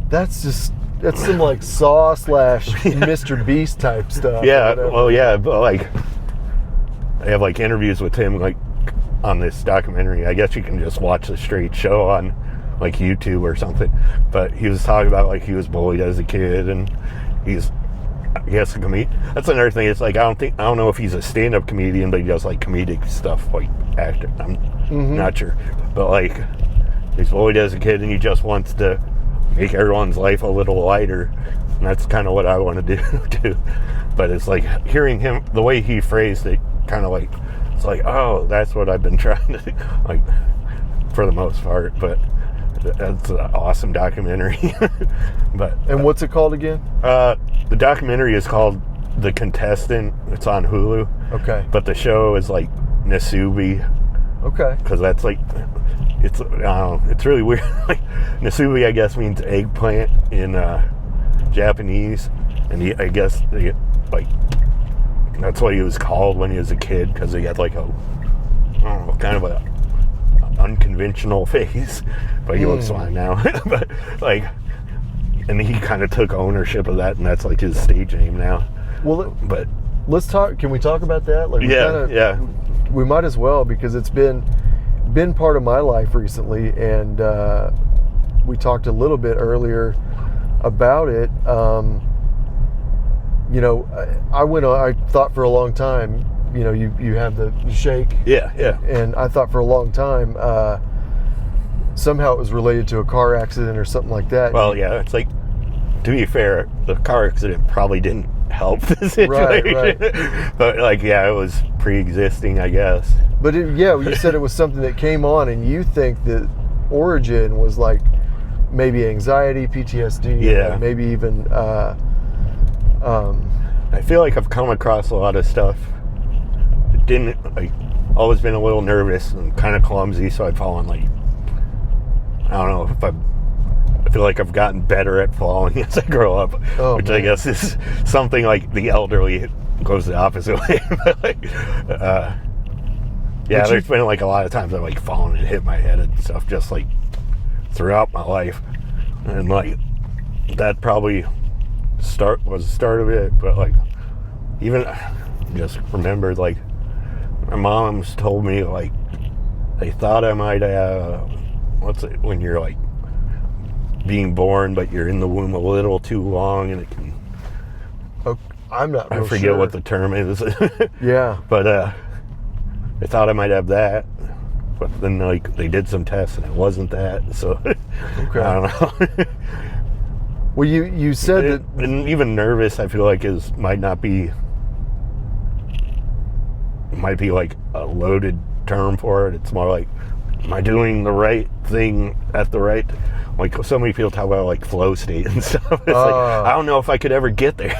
That's some, like, Saw / Mr. Beast type stuff. yeah, well, yeah, but, like, I have, like, interviews with him, like, on this documentary. I guess you can just watch the straight show on, like, YouTube or something. But he was talking about, like, he was bullied as a kid, and he's, I guess, a comedian. That's another thing. It's like, I don't know if he's a stand-up comedian, but he does, like, comedic stuff, like actor. I'm not sure, but, like, he's bullied as a kid, and he just wants to make everyone's life a little lighter, and that's kind of what I want to do too. But it's like, hearing him, the way he phrased it, kind of like, it's like, oh, that's what I've been trying to do, like, for the most part. But that's an awesome documentary. And what's it called again? The documentary is called The Contestant. It's on Hulu. Okay. But the show is like Nasubi. Okay. Because that's like, it's, I don't know, it's really weird. Like, Nasubi, I guess, means eggplant in Japanese. And I guess, like, that's what he was called when he was a kid, because he had, like, I don't know, kind of a unconventional face, but he looks fine now. But, like, and he kind of took ownership of that, and that's, like, his stage name now. Well, but let's talk. Can we talk about that? Like, yeah. We might as well, because it's been part of my life recently, and we talked a little bit earlier about it. You know, I thought for a long time, you know, you have the shake. Yeah. And I thought for a long time, somehow it was related to a car accident or something like that. Well, yeah, it's like, to be fair, the car accident probably didn't help the situation. Right. But, like, yeah, it was pre-existing, I guess. But you said it was something that came on, and you think the origin was, like, maybe anxiety, PTSD, yeah, maybe even. I feel like I've come across a lot of stuff. It didn't, like, always been a little nervous and kind of clumsy, so I'd fallen, like, I don't know if I feel like I've gotten better at falling as I grow up, which, man, I guess is something like the elderly goes the opposite way. But, like, yeah, there's been, like, a lot of times I've, like, fallen and hit my head and stuff, just, like, throughout my life, and, like, that probably was the start of it. But, like, even just remembered, like, my mom's told me, like, they thought I might have, what's it, when you're, like, being born but you're in the womb a little too long, and it can, I'm not real I forget sure what the term is. Yeah. But they thought I might have that, but then, like, they did some tests and it wasn't that, so okay. I don't know. Well, you said that, and even nervous, I feel like might be like a loaded term for it. It's more like, am I doing the right thing at the right? Like so many people talk about like flow state and stuff. It's like I don't know if I could ever get there.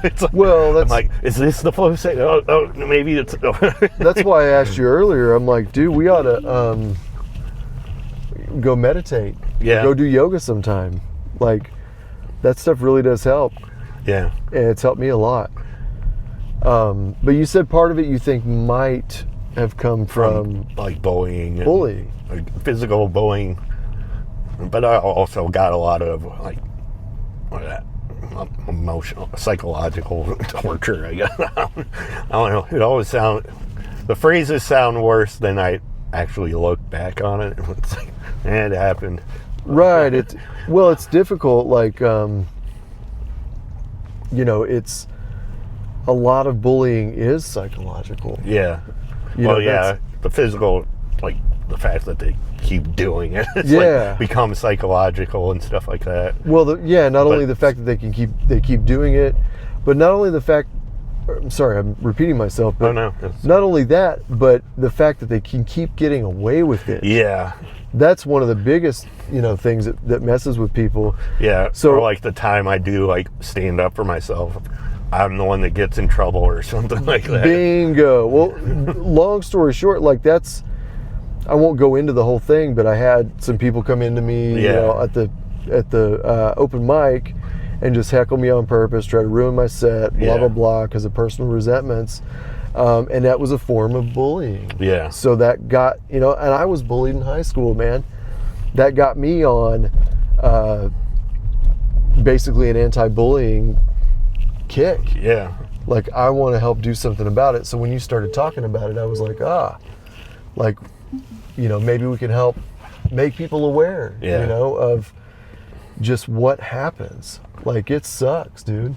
It's like, well, I'm like, is this the flow state? Oh, maybe it's. That's why I asked you earlier. I'm like, dude, we ought to go meditate. Yeah. Go do yoga sometime. Like, that stuff really does help. Yeah. And it's helped me a lot. But you said part of it you think might have come from like bullying. Bullying. Like physical bullying. But I also got a lot of like emotional, psychological torture, I guess. I don't know. It always the phrases sound worse than I actually look back on it. It's like, it happened. Right. It's difficult. Like, it's a lot of bullying is psychological. Yeah. The physical, like the fact that they keep doing it, it's like becomes psychological and stuff like that. Well, not only the fact that they keep doing it, but not only the fact. I'm sorry, I'm repeating myself. But not only that, but the fact that they can keep getting away with it. Yeah. That's one of the biggest, things that messes with people. Yeah. So, or like the time I do like stand up for myself, I'm the one that gets in trouble or something like that. Bingo. Well, long story short, like I won't go into the whole thing, but I had some people come into me, at the open mic, and just heckle me on purpose, try to ruin my set, blah blah blah, because of personal resentments, and that was a form of bullying. Yeah. So that got and I was bullied in high school, man. That got me on basically an anti-bullying kick. Yeah. Like, I want to help do something about it. So when you started talking about it, I was like, maybe we can help make people aware, of just what happens. Like, it sucks, dude.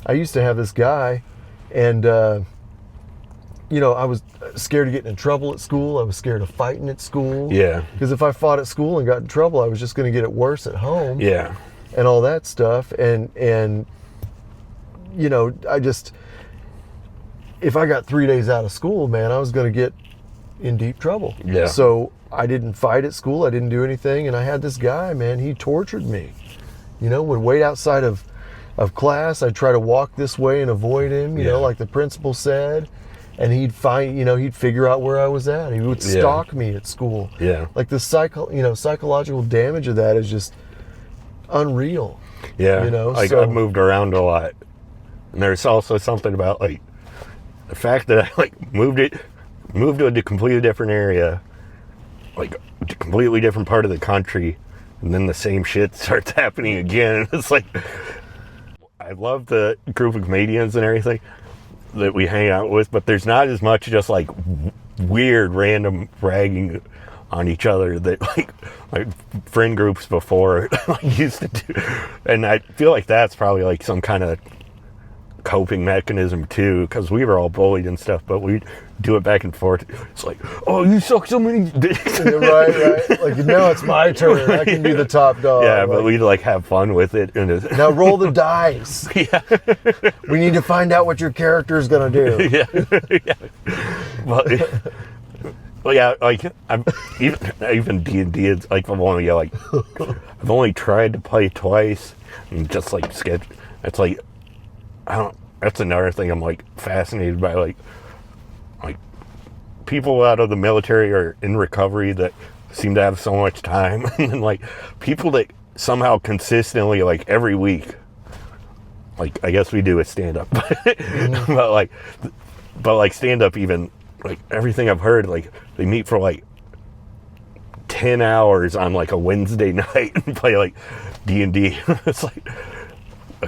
I used to have this guy, and, I was scared of getting in trouble at school. I was scared of fighting at school. Yeah. Because if I fought at school and got in trouble, I was just going to get it worse at home. Yeah. And all that stuff. And if I got 3 days out of school, man, I was going to get in deep trouble. Yeah. So I didn't fight at school. I didn't do anything. And I had this guy, man, he tortured me. Would wait outside of class. I'd try to walk this way and avoid him, like the principal said. And he'd he'd figure out where I was at. He would stalk me at school. Yeah. Like the psychological damage of that is just unreal. Yeah. I've moved around a lot. And there's also something about like the fact that I moved to a completely different area, like a completely different part of the country, and then the same shit starts happening again. It's like, I love the group of comedians and everything that we hang out with, but there's not as much just like weird random ragging on each other that like friend groups before used to do. And I feel like that's probably like some kind of coping mechanism too, because we were all bullied and stuff, but we do it back and forth. It's like, oh, you suck so many dicks. right. Like, now it's my turn. I can be the top dog. Yeah, but we'd have fun with it. And now roll the dice. Yeah. We need to find out what your character is going to do. Yeah. Well, yeah, I'm even D&D. It's like I've only tried to play twice and just sketch. It's like that's another thing I'm fascinated by. Like people out of the military are in recovery that seem to have so much time, and then people that somehow consistently every week. I guess we do a stand up, mm-hmm. but stand up even. Everything I've heard, they meet for 10 hours on a Wednesday night and play D&D. It's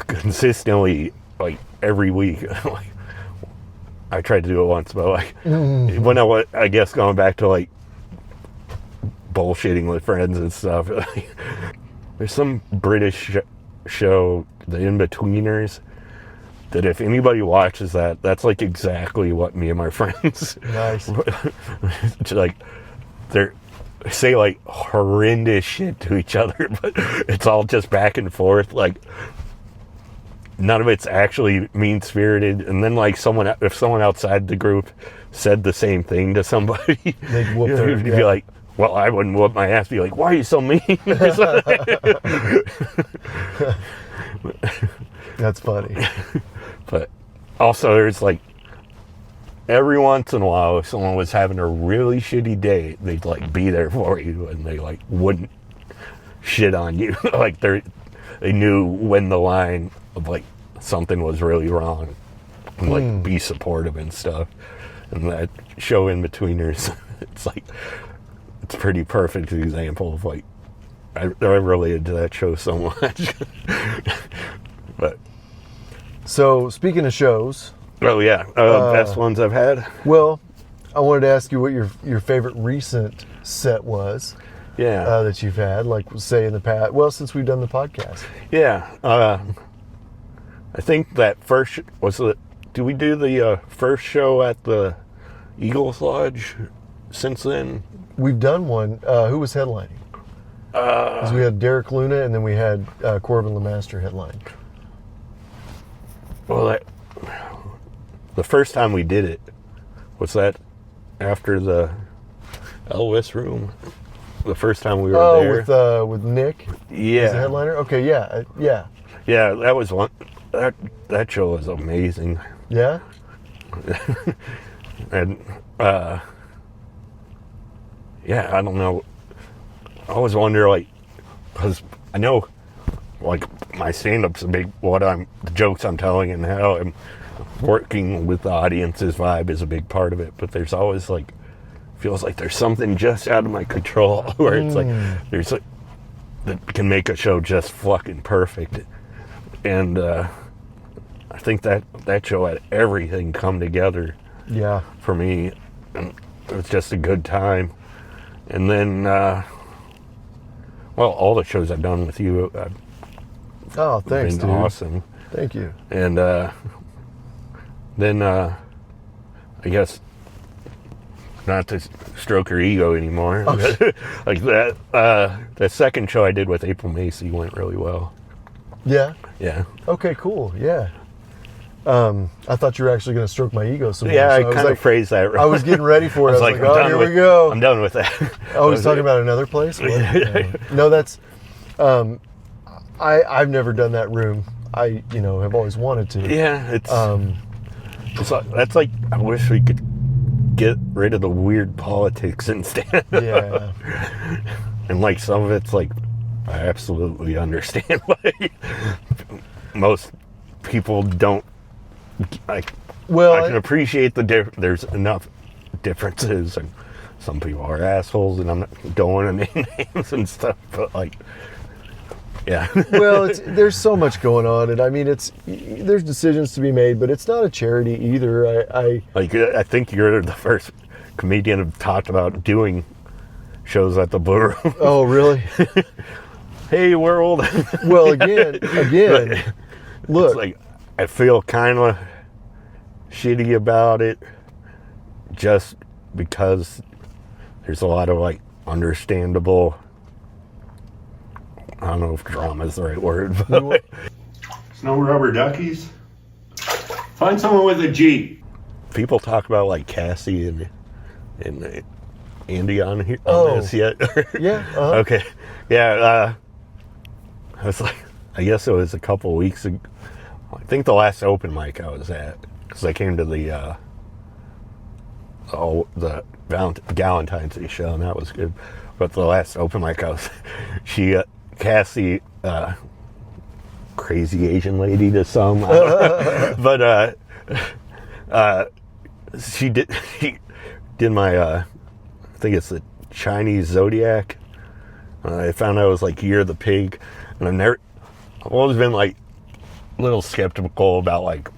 consistently every week. I tried to do it once, but mm-hmm. when I guess going back to bullshitting with friends and stuff. There's some British show, The In-Betweeners, that if anybody watches that's exactly what me and my friends. Nice. say like horrendous shit to each other, but it's all just back and forth. Like none of it's actually mean spirited. And then like if someone outside the group said the same thing to somebody, They'd whoop their, you'd be like, well, I wouldn't whoop my ass. Be like, why are you so mean? That's funny. But also, there's like every once in a while, if someone was having a really shitty day, they'd like be there for you, and they like wouldn't shit on you. Like they knew when the line of like something was really wrong, and like be supportive and stuff. And that show In Betweeners, it's like it's a pretty perfect example of like I related to that show so much. But So speaking of shows, oh yeah, best ones I've had. well, I wanted to ask you what your favorite recent set was. Yeah, That you've had, like say in the past. Well, since we've done the podcast. yeah. I think that first was it. Did we do the first show at the Eagles Lodge? Since then, We've done one. Who was headlining? 'Cause we had Derek Luna, and then we had Corbin LeMaster headline. well, the first time we did it was that after the Elvis room. The first time we were there. With Nick. As the Yeah, headliner. Okay, yeah, yeah, yeah. That was one. That show was amazing. yeah. And yeah, I don't know. I always wonder, like, because I know, like, my stand-up's the jokes I'm telling and how I'm working with the audience's vibe is a big part of it. But there's always, like, feels like there's something just out of my control where it's like, there's like, that can make a show just fucking perfect. And I think that show had everything come together. Yeah. For me, and it was just a good time. And then, well, all the shows I've done with you have Oh, thanks, been dude. awesome. Thank you. And then, I guess, not to stroke her ego anymore, like that, the second show I did with April Macy went really well. Yeah. Yeah. Okay. Cool. Yeah. I thought you were actually going to stroke my ego some more. Yeah, so I kind of phrased that right. I was getting ready for it. I was like, I'm oh, done here with- we go. I'm done with that. Oh, he's talking about another place? What? No, that's... I've never done that room. I, have always wanted to. Yeah, that's like, I wish we could get rid of the weird politics instead. Yeah. And like some of it's like, I absolutely understand why most people don't, like, Well, I can appreciate there's enough differences, and some people are assholes, and I'm not going to name names and stuff, but like, yeah. well, there's so much going on, and I mean, there's decisions to be made, but it's not a charity either. I think you're the first comedian who talked about doing shows at the Blue Room. Oh, really? Hey, world. Well, again, look. It's like, I feel kind of shitty about it just because there's a lot of like understandable, I don't know if drama is the right word, but Snow rubber duckies? Find someone with a G. people talk about like Cassie and Andy on here on Oh. this yet. Yeah. Uh-huh. Okay. Yeah. I was like, I guess it was a couple weeks ago. I think the last open mic I was at, because I came to the Valentine's Day show, and that was good. But the last open mic I was, Cassie, crazy Asian lady to some, but she did my, I think it's the Chinese zodiac. I found out it was like Year of the Pig, and I've always been like a little skeptical about like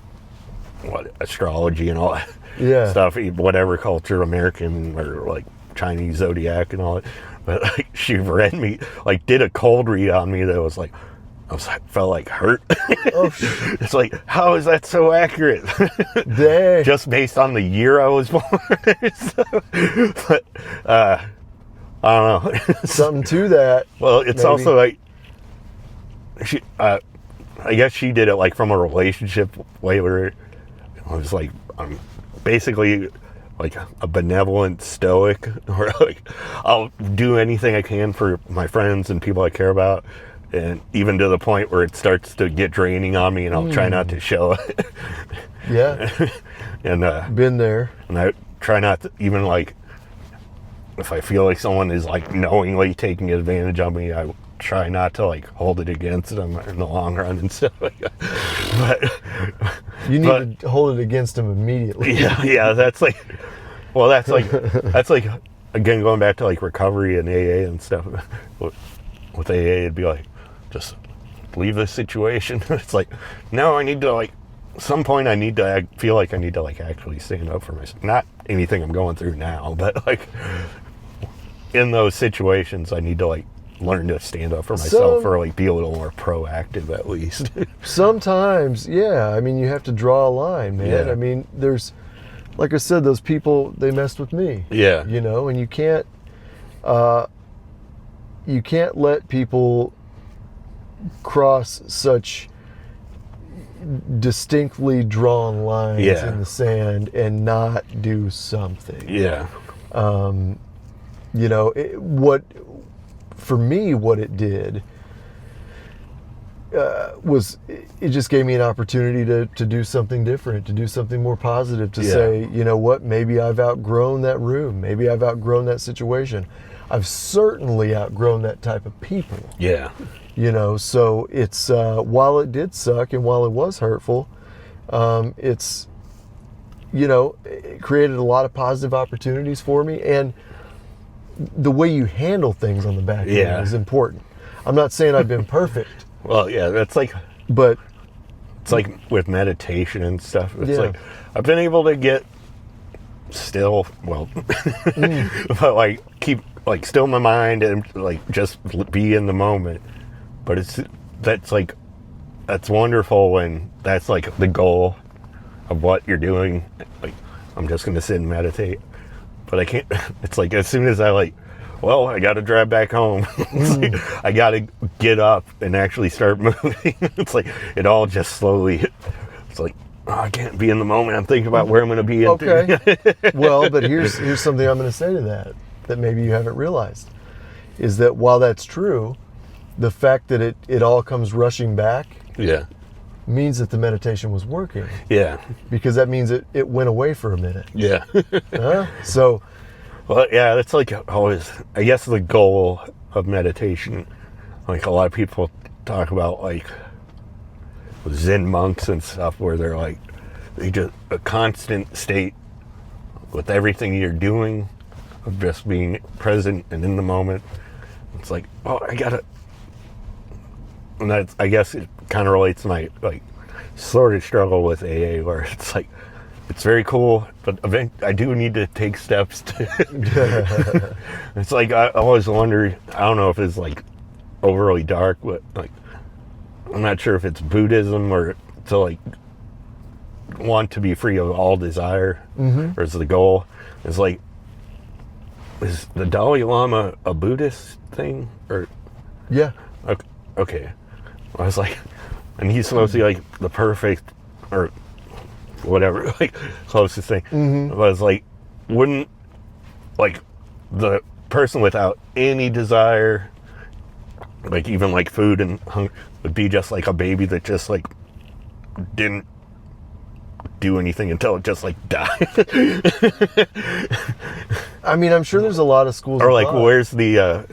what astrology and all that stuff, whatever culture, American or like Chinese zodiac and all that. But like, she read me, like did a cold read on me that was like, felt like hurt. Oh, it's like, how is that so accurate? Dang. Just based on the year I was born. I don't know. Something to that. Well, it's maybe. also like I guess she did it like from a relationship way where I was like, I'm basically like a benevolent stoic, or like I'll do anything I can for my friends and people I care about, and even to the point where it starts to get draining on me, and I'll try not to show it. Yeah. And Been there. and I try not to even like, if I feel like someone is like knowingly taking advantage of me, I try not to like hold it against them in the long run and stuff like that. But You need to hold it against them immediately. yeah, that's like, well, that's like again going back to like recovery and AA and stuff. With AA, it'd be like, just leave this situation. It's like, no, I need to like, some point I feel like I need to like actually stand up for myself. Not anything I'm going through now, but like in those situations, I need to like learn to stand up for myself, or like be a little more proactive at least. Sometimes, yeah. I mean, you have to draw a line, man. Yeah. I mean, there's, like I said, those people, they messed with me. Yeah. You know, and you can't let people cross such distinctly drawn lines in the sand and not do something. Yeah. You know, for me, what it did was it just gave me an opportunity to do something different, to do something more positive, to say, you know what, maybe I've outgrown that room. Maybe I've outgrown that situation. I've certainly outgrown that type of people. Yeah. You know, so it's, while it did suck and while it was hurtful, it's, you know, it created a lot of positive opportunities for me. And the way you handle things on the back end is important. I'm not saying I've been perfect. Well, yeah, that's like, but it's like with meditation and stuff. It's like, I've been able to get still, well, but like keep like still my mind and like just be in the moment. But that's wonderful when that's like the goal of what you're doing. Like, I'm just going to sit and meditate, but I can't, it's like, as soon as I like, well, I got to drive back home. Like, I got to get up and actually start moving. It's like, it all just slowly, it's like, oh, I can't be in the moment. I'm thinking about where I'm going to be. Okay. Well, but here's something I'm going to say to that maybe you haven't realized, is that while that's true, the fact that it all comes rushing back means that the meditation was working. Yeah. Because that means it went away for a minute. Yeah. So. Well, yeah, that's like always, I guess, the goal of meditation. Like a lot of people talk about like Zen monks and stuff, where they're like, they just a constant state with everything you're doing of just being present and in the moment. It's like, oh, I gotta, and that's, I guess it kind of relates to my like sort of struggle with AA, where it's like, it's very cool, but I do need to take steps to. It's like, I always wonder, I don't know if it's like overly dark, but like, I'm not sure if it's Buddhism or to like want to be free of all desire, or is the goal. It's like, is the Dalai Lama a Buddhist thing, or? Yeah. Okay. I was like, and he's supposed to be like the perfect, or whatever, like closest thing. But it's like, wouldn't like the person without any desire, like even like food and hunger, would be just like a baby that just like didn't do anything until it just like died? I mean, I'm sure there's a lot of schools. Or like, where's the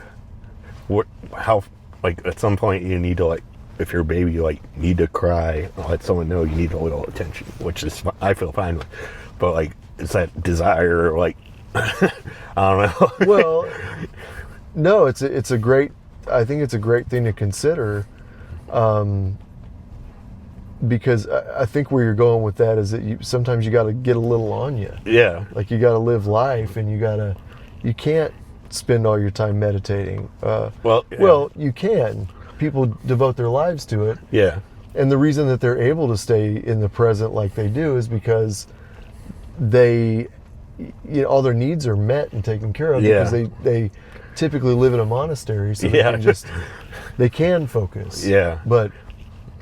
how, like at some point you need to, like, if you're a baby, you like need to cry, let someone know you need a little attention, which is I feel fine with. But like, it's that desire, or like, I don't know. Well, no, it's a great, I think it's a great thing to consider, because I think where you're going with that is that sometimes you got to get a little on you. Yeah. Like, you got to live life, and you can't spend all your time meditating. Well, you can. People devote their lives to it. Yeah. And the reason that they're able to stay in the present like they do is because all their needs are met and taken care of. Yeah. Because typically live in a monastery, so Yeah. they can focus. Yeah. But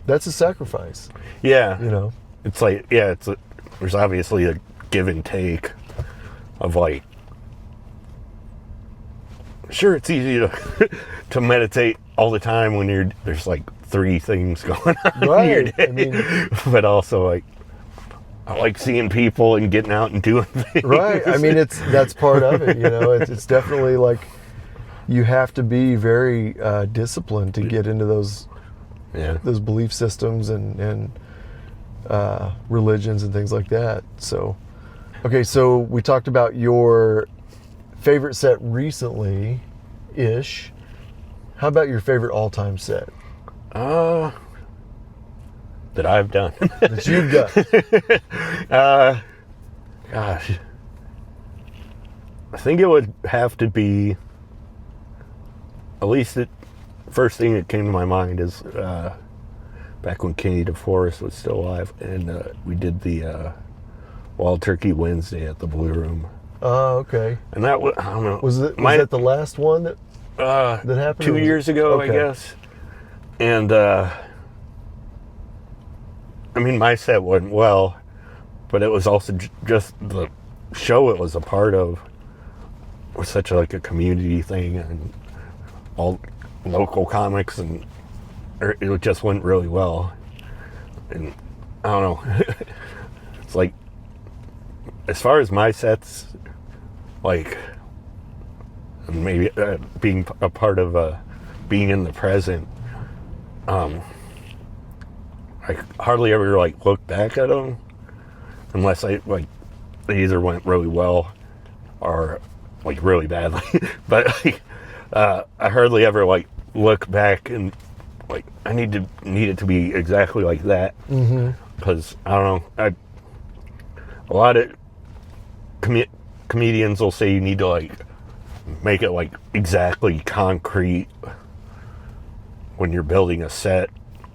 that's a sacrifice, Yeah. you know? It's like, there's obviously a give and take of like, sure, it's easy to meditate all the time when there's like 3 things going on in your Right. day. I mean, but also like, I like seeing people and getting out and doing things. right. I mean, that's part of it, you know? It's definitely like, you have to be very disciplined to get into those belief systems and religions and things like that. So, okay, so we talked about your favorite set recently-ish. How about your favorite all-time set? That I've done. That you've done. Gosh. I think it would have to be, at least the first thing that came to my mind is back when Kenny DeForest was still alive, and we did the Wild Turkey Wednesday at the Blue Room. Oh, okay. And that was, I don't know. Was that the last one that happened? 2 years ago, okay. I guess. And I mean, my set went well, but it was also just the show it was a part of was such like a community thing, and all local comics, and it just went really well. And I don't know, it's like, as far as my sets, like maybe being a part of being in the present, I hardly ever like look back at them unless they either went really well or like really badly. But like, I hardly ever like look back and like I need it to be exactly like that, because I don't know. A lot of comedians will say you need to like make it like exactly concrete when you're building a set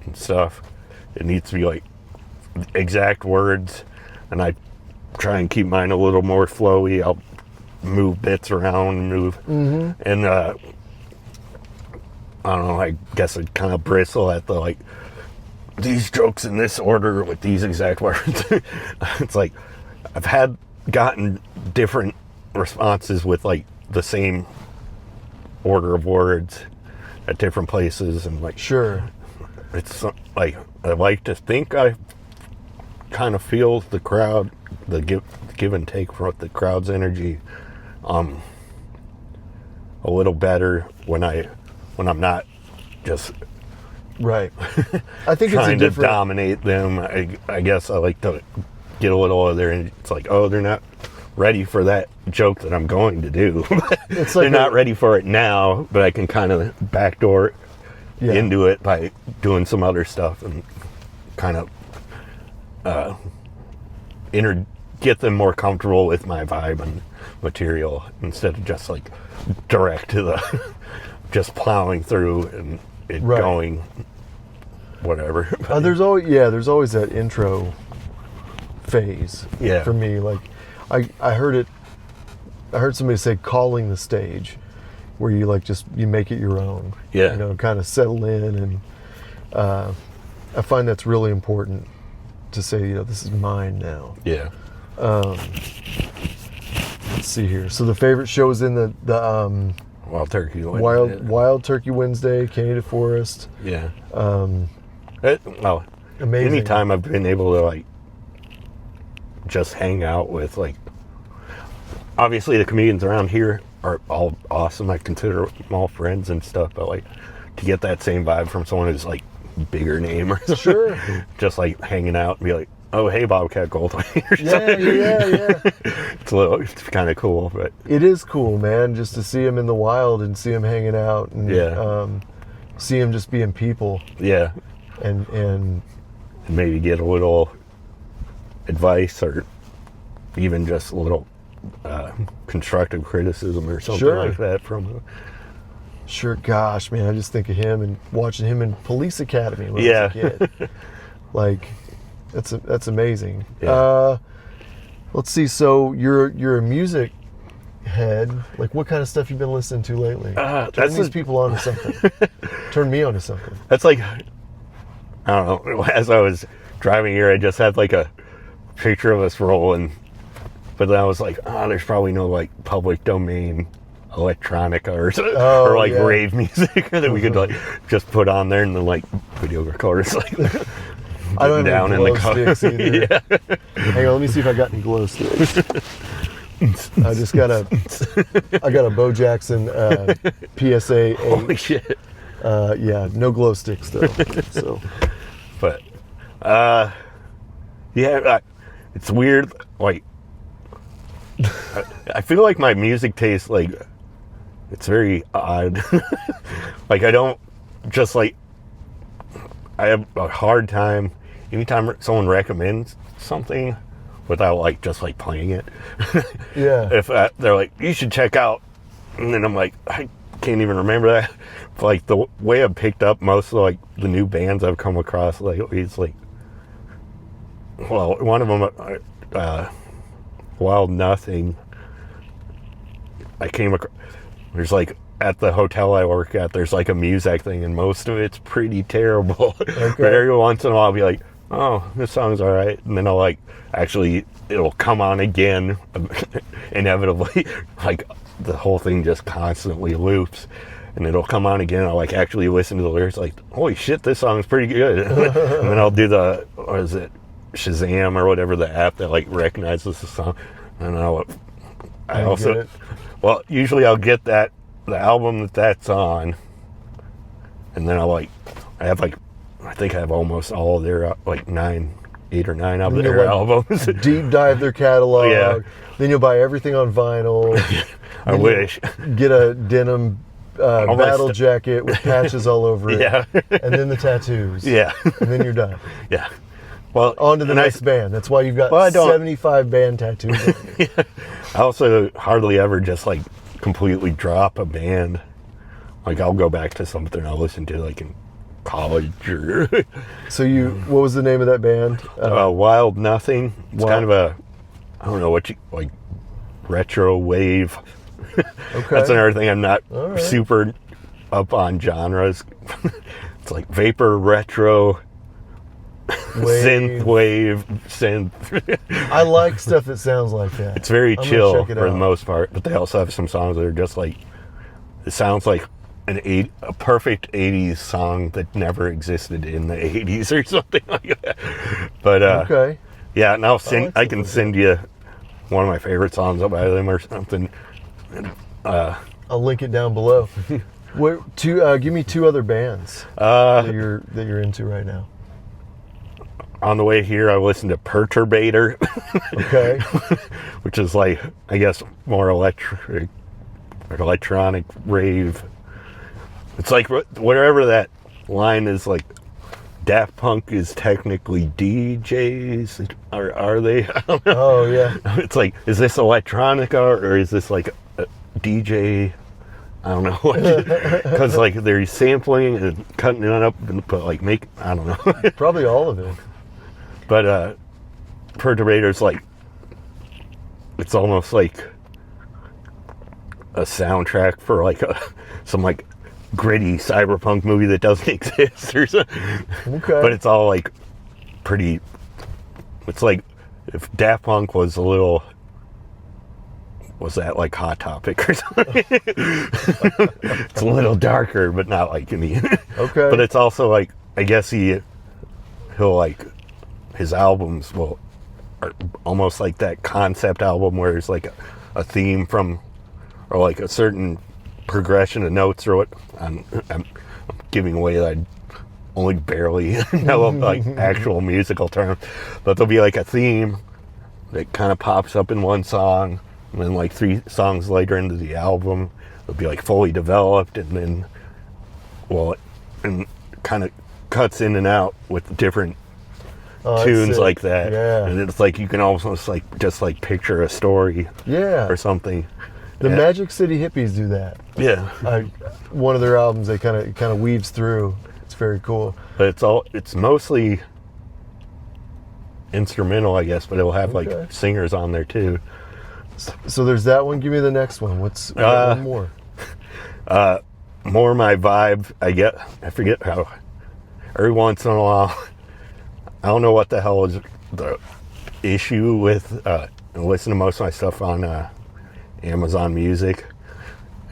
and stuff. It needs to be like exact words, and I try and keep mine a little more flowy. I'll move bits around, and I don't know, I guess I'd kind of bristle at the like these jokes in this order with these exact words. It's like I've gotten different responses with like the same order of words at different places, and like Sure. it's like I like to think I kind of feel the crowd, the give and take from the crowd's energy a little better when I'm not just Right. I think trying it's to dominate them. I guess I like to get a little of their, and it's like, oh, they're not ready for that joke that I'm going to do. It's like they're not ready for it now, but I can kind of backdoor into it by doing some other stuff and kind of get them more comfortable with my vibe and material, instead of just like direct to the just plowing through and it going whatever. there's always that intro phase for me. Like I heard somebody say calling the stage, where you like you make it your own, you know, kind of settle in, and I find that's really important to say, you know, this is mine now. Let's see here. So the favorite show is in the Wild Turkey Wednesday. Wild Turkey Wednesday, Kenny DeForest. Well, amazing. anytime I've been able to like just hang out with, like, obviously the comedians around here are all awesome. I consider them all friends and stuff, but like to get that same vibe from someone who's like bigger name or something, Sure. just like hanging out and be like, oh, hey, Bobcat Goldthwait or something. Yeah. It's kind of cool, but it is cool, man, just to see him in the wild and see him hanging out, and see him just being people. And maybe get a little advice or even just a little constructive criticism or something like that from him. Sure, gosh, man, I just think of him and watching him in Police Academy when I was a kid. Like, that's amazing. Let's see. So you're a music head, like what kind of stuff you've been listening to lately? Turn that's these people on to something. Turn me on to something. That's like, I don't know, as I was driving here, I just had like a picture of us rolling, but then I was like, oh, there's probably no like public domain electronica or like rave music that we could like just put on there and then like video recorders like I don't have down any in glow the car. sticks either. Yeah. Hang on, let me see if I got any glow sticks. I just got a Bo Jackson PSA 8. Holy shit. Yeah, no glow sticks though. So, But yeah, it's weird. Like, I feel like my music taste, like, it's very odd. Like, I don't just like. I have a hard time anytime someone recommends something without like just like playing it. yeah. If they're like, you should check out, and then I'm like, I can't even remember that. But, like the way I've picked up most of like the new bands I've come across lately, it's like, well, one of them, Wild Nothing. I came across. There's like at the hotel I work at, there's like a music thing, and most of it's pretty terrible. Okay. But every once in a while, I'll be like, oh, this song's all right, and then I'll like actually it'll come on again, inevitably. Like the whole thing just constantly loops, and it'll come on again. I'll like actually listen to the lyrics, like, holy shit, this song's pretty good. And then I'll do the, what is it, Shazam or whatever, the app that like recognizes the song, and I also, well, usually I'll get the album that's on, and then I think I have almost all of their like 8 or 9 of their albums. Deep dive their catalog. Yeah. Then you'll buy everything on vinyl. I wish. Get a denim battle jacket with patches all over it. Yeah. And then the tattoos. Yeah. And then you're done. Yeah. Well, on to the next band. That's why you've got 75 band tattoos. Yeah. I also hardly ever just like completely drop a band. Like I'll go back to something I'll listen to like in college or. So what was the name of that band? Wild Nothing. It's kind of a, I don't know what you like, retro wave. Okay. That's another thing. I'm not right. super up on genres. It's like vapor, retro, synth wave, synth. I like stuff that sounds like that. It's very chill for the out. most part, but they also have some songs that are just like, it sounds like a perfect 80s song that never existed in the 80s or something like that. But okay. Yeah, and I can send you one of my favorite songs by them or something. I'll link it down below. Give me 2 other bands that you're into right now. On the way here, I listened to Perturbator. Okay. Which is like, I guess, more electronic rave. It's like whatever that line is, like Daft Punk is technically DJs. Are they? I don't know. Oh yeah. It's like, is this electronica or is this like a DJ? I don't know. Because like they're sampling and cutting it up, but like I don't know. Probably all of it. But Perturbator's like, it's almost like a soundtrack for like some like gritty cyberpunk movie that doesn't exist or something. Okay. But it's all like pretty, it's like if Daft Punk was that like Hot Topic or something? It's a little darker, but not like any. Okay. But it's also like, I guess he'll like, his albums are almost like that concept album where it's like a theme from, or like a certain progression of notes or what. I'm giving away that I only barely know like actual musical terms, but there'll be like a theme that kind of pops up in one song, and then like 3 songs later into the album, it'll be like fully developed, and then, and kind of cuts in and out with different tunes like that. Yeah. And it's like you can almost like just like picture a story. Yeah. Or something. The Magic City Hippies do that. Yeah. One of their albums, they kind of weaves through. It's very cool. But it's mostly instrumental, I guess, but it'll have like singers on there too. So there's that one. Give me the next one. What's one more? More my vibe. I forget how. Every once in a while, I don't know what the hell is the issue with listening to most of my stuff on Amazon Music,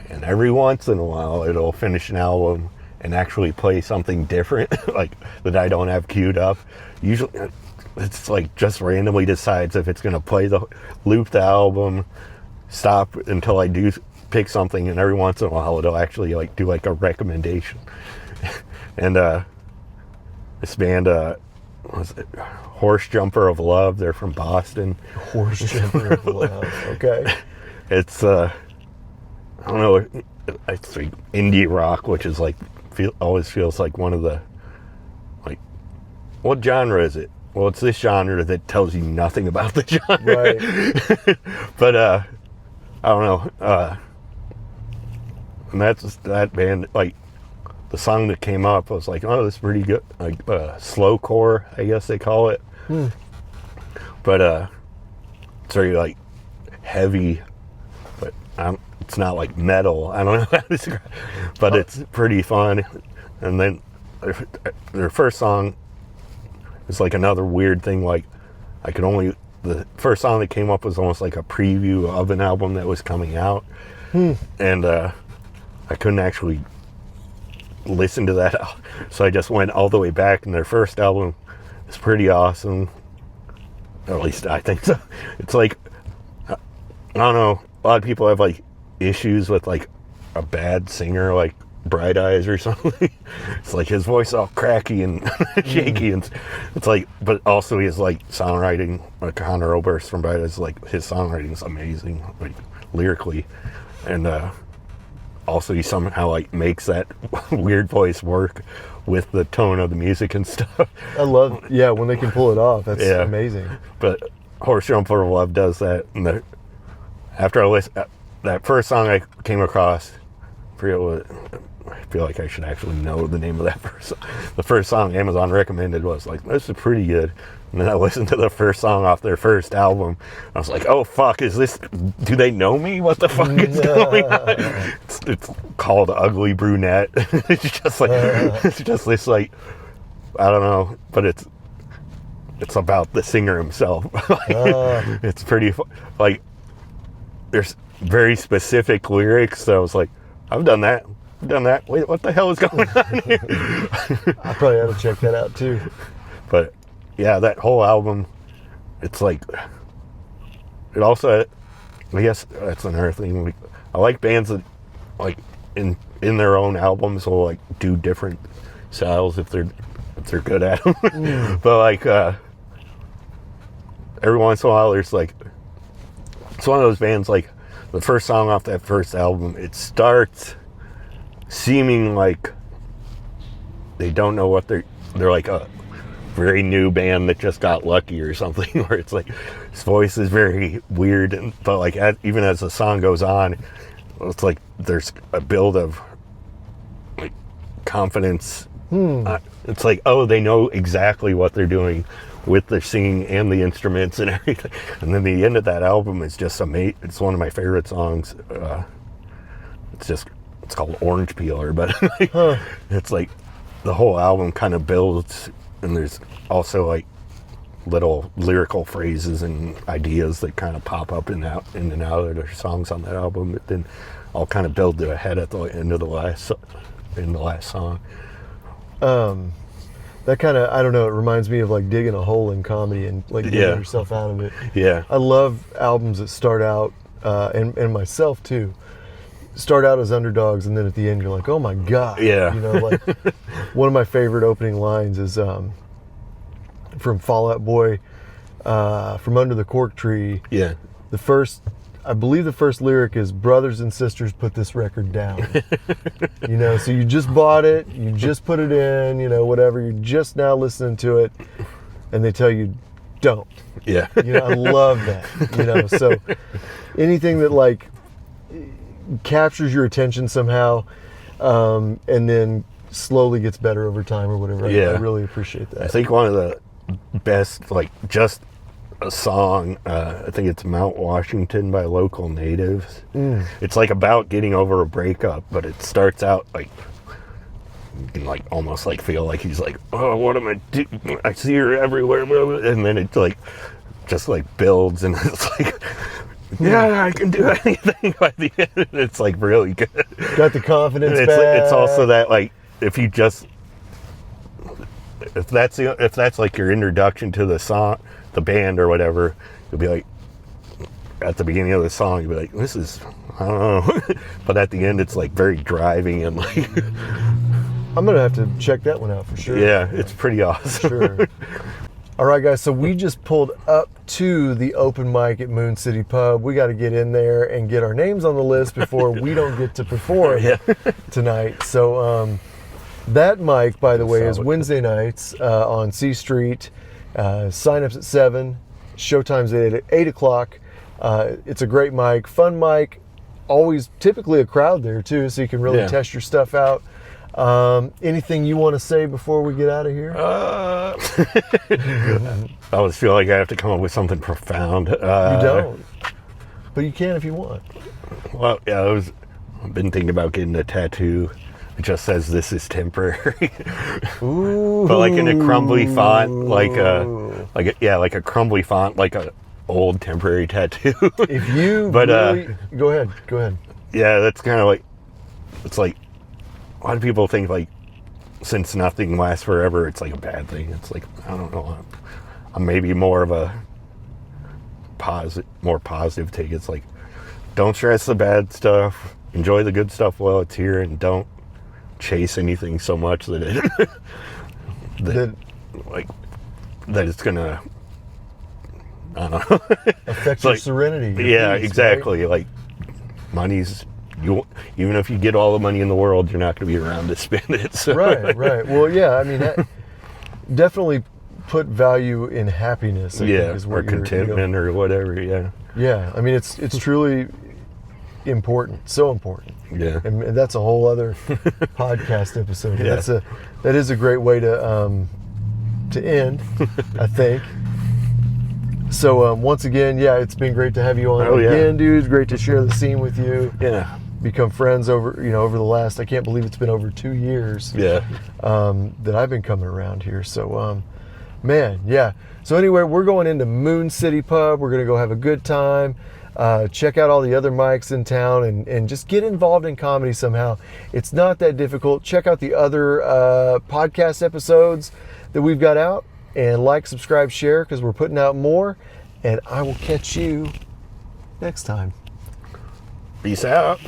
and every once in a while it'll finish an album and actually play something different, like that I don't have queued up. Usually, it's like just randomly decides if it's gonna loop the album, stop until I do pick something, and every once in a while it'll actually like do like a recommendation. And this band, was it Horse Jumper of Love? They're from Boston. Horse Jumper of Love. Okay. It's I don't know. It's like indie rock, which is like always feels like one of the like. What genre is it? Well, it's this genre that tells you nothing about the genre. Right. But I don't know. And that's that band. Like the song that came up, I was like, oh, this is pretty good. Like slowcore, I guess they call it. But it's very like heavy, but it's not like metal. I don't know how to describe it, but it's pretty fun. And then their first song is like another weird thing. Like the first song that came up was almost like a preview of an album that was coming out. And I couldn't actually listen to that, so I just went all the way back, and their first album is pretty awesome, or at least I think so. It's like, I don't know, a lot of people have like issues with like a bad singer like Bright Eyes or something. It's like his voice all cracky and shaky, and it's like, but also his like songwriting, like Connor Oberst from Bright Eyes, like his songwriting is amazing, like lyrically, and also he somehow like makes that weird voice work with the tone of the music and stuff. I love, when they can pull it off. That's amazing. But Horse Jumper of Love does that. And after I listened, that first song I came across, I feel like I should actually know the name of that first song. The first song Amazon recommended was like, this is pretty good. And then I listened to the first song off their first album. I was like, oh fuck, do they know me? What the fuck is going on? It's called Ugly Brunette. It's just this like, I don't know, but it's about the singer himself. It's pretty like, there's very specific lyrics. So I was like, I've done that. Wait, what the hell is going on here? I probably ought to check that out too. But yeah, that whole album, it's like, it also, I guess that's another thing. I like bands that like in their own albums will like do different styles if they're good at them. But like every once in a while there's like, it's one of those bands like the first song off that first album, it starts seeming like they don't know what they're like a very new band that just got lucky or something, where it's like his voice is very weird, but like even as the song goes on, it's like there's a build of like confidence. It's like, oh, they know exactly what they're doing with their singing and the instruments and everything. And then the end of that album is just amazing. It's one of my favorite songs. It's called Orange Peeler, but it's like the whole album kind of builds, and there's also like little lyrical phrases and ideas that kind of pop up in and out of their songs on that album, but then all kind of build to a head at the end of the last song. That kind of, I don't know, it reminds me of like digging a hole in comedy and like getting yourself out of it. Yeah. I love albums that start out, and myself too, start out as underdogs, and then at the end you're like, oh my God. Yeah. You know, like one of my favorite opening lines is from Fall Out Boy, From Under the Cork Tree. Yeah. I believe the first lyric is, brothers and sisters, put this record down. You know, so you just bought it, you just put it in, you know, whatever, you're just now listening to it, and they tell you, don't. Yeah. You know, I love that. You know, so anything that like captures your attention somehow, and then slowly gets better over time or whatever. Yeah. I really appreciate that. I think one of the best, like, just a song. I think it's Mount Washington by Local Natives. It's like about getting over a breakup, but it starts out like you can like almost like feel like he's like, oh, what am I doing? I see her everywhere, and then it like just like builds, and it's like, yeah, I can do anything. By the end, it's like really good. Got the confidence And back. it's also that like if that's like your introduction to the song, the band or whatever, you'll be like, at the beginning of the song, you'll be like, this is, I don't know. But at the end, it's like very driving and like, I'm going to have to check that one out for sure. yeah, it's pretty awesome. Sure. All right, guys, so we just pulled up to the open mic at Moon City Pub. We got to get in there and get our names on the list before we don't get to perform tonight. So that mic, by the way, is Wednesday nights on C Street. Sign-ups at 7, showtime's at 8 o'clock. It's a great mic, fun mic, always typically a crowd there too, so you can really test your stuff out. Anything you want to say before we get out of here? I always feel like I have to come up with something profound. You don't, but you can if you want. Well, yeah, I've been thinking about getting a tattoo. It just says "This is temporary," Ooh. but like in a crumbly font, like a crumbly font, like a old temporary tattoo. If you, but really, go ahead. Yeah, that's kind of like, it's like a lot of people think like since nothing lasts forever, it's like a bad thing. It's like, I don't know. I'm maybe more of a more positive take. It's like, don't stress the bad stuff. Enjoy the good stuff while it's here, and don't chase anything so much that it's gonna, I don't know, affect your like, serenity. Yeah, peace, exactly. right? Like money's, even if you get all the money in the world, you're not going to be around to spend it. So. Right. Well, yeah. I mean, that definitely put value in happiness. I think, is what or contentment or whatever. Yeah. Yeah. I mean, it's truly important. So important. Yeah. And that's a whole other podcast episode. Yeah. That is a great way to end, I think. So once again, yeah, it's been great to have you on again, dude. It's great to share the scene with you. Yeah. Become friends over the last, I can't believe it's been over 2 years. Yeah. That I've been coming around here. So, man, yeah. So anyway, we're going into Moon City Pub. We're going to go have a good time. Check out all the other mics in town and just get involved in comedy somehow. It's not that difficult. Check out the other podcast episodes that we've got out, and like, subscribe, share, because we're putting out more. And I will catch you next time. Peace out.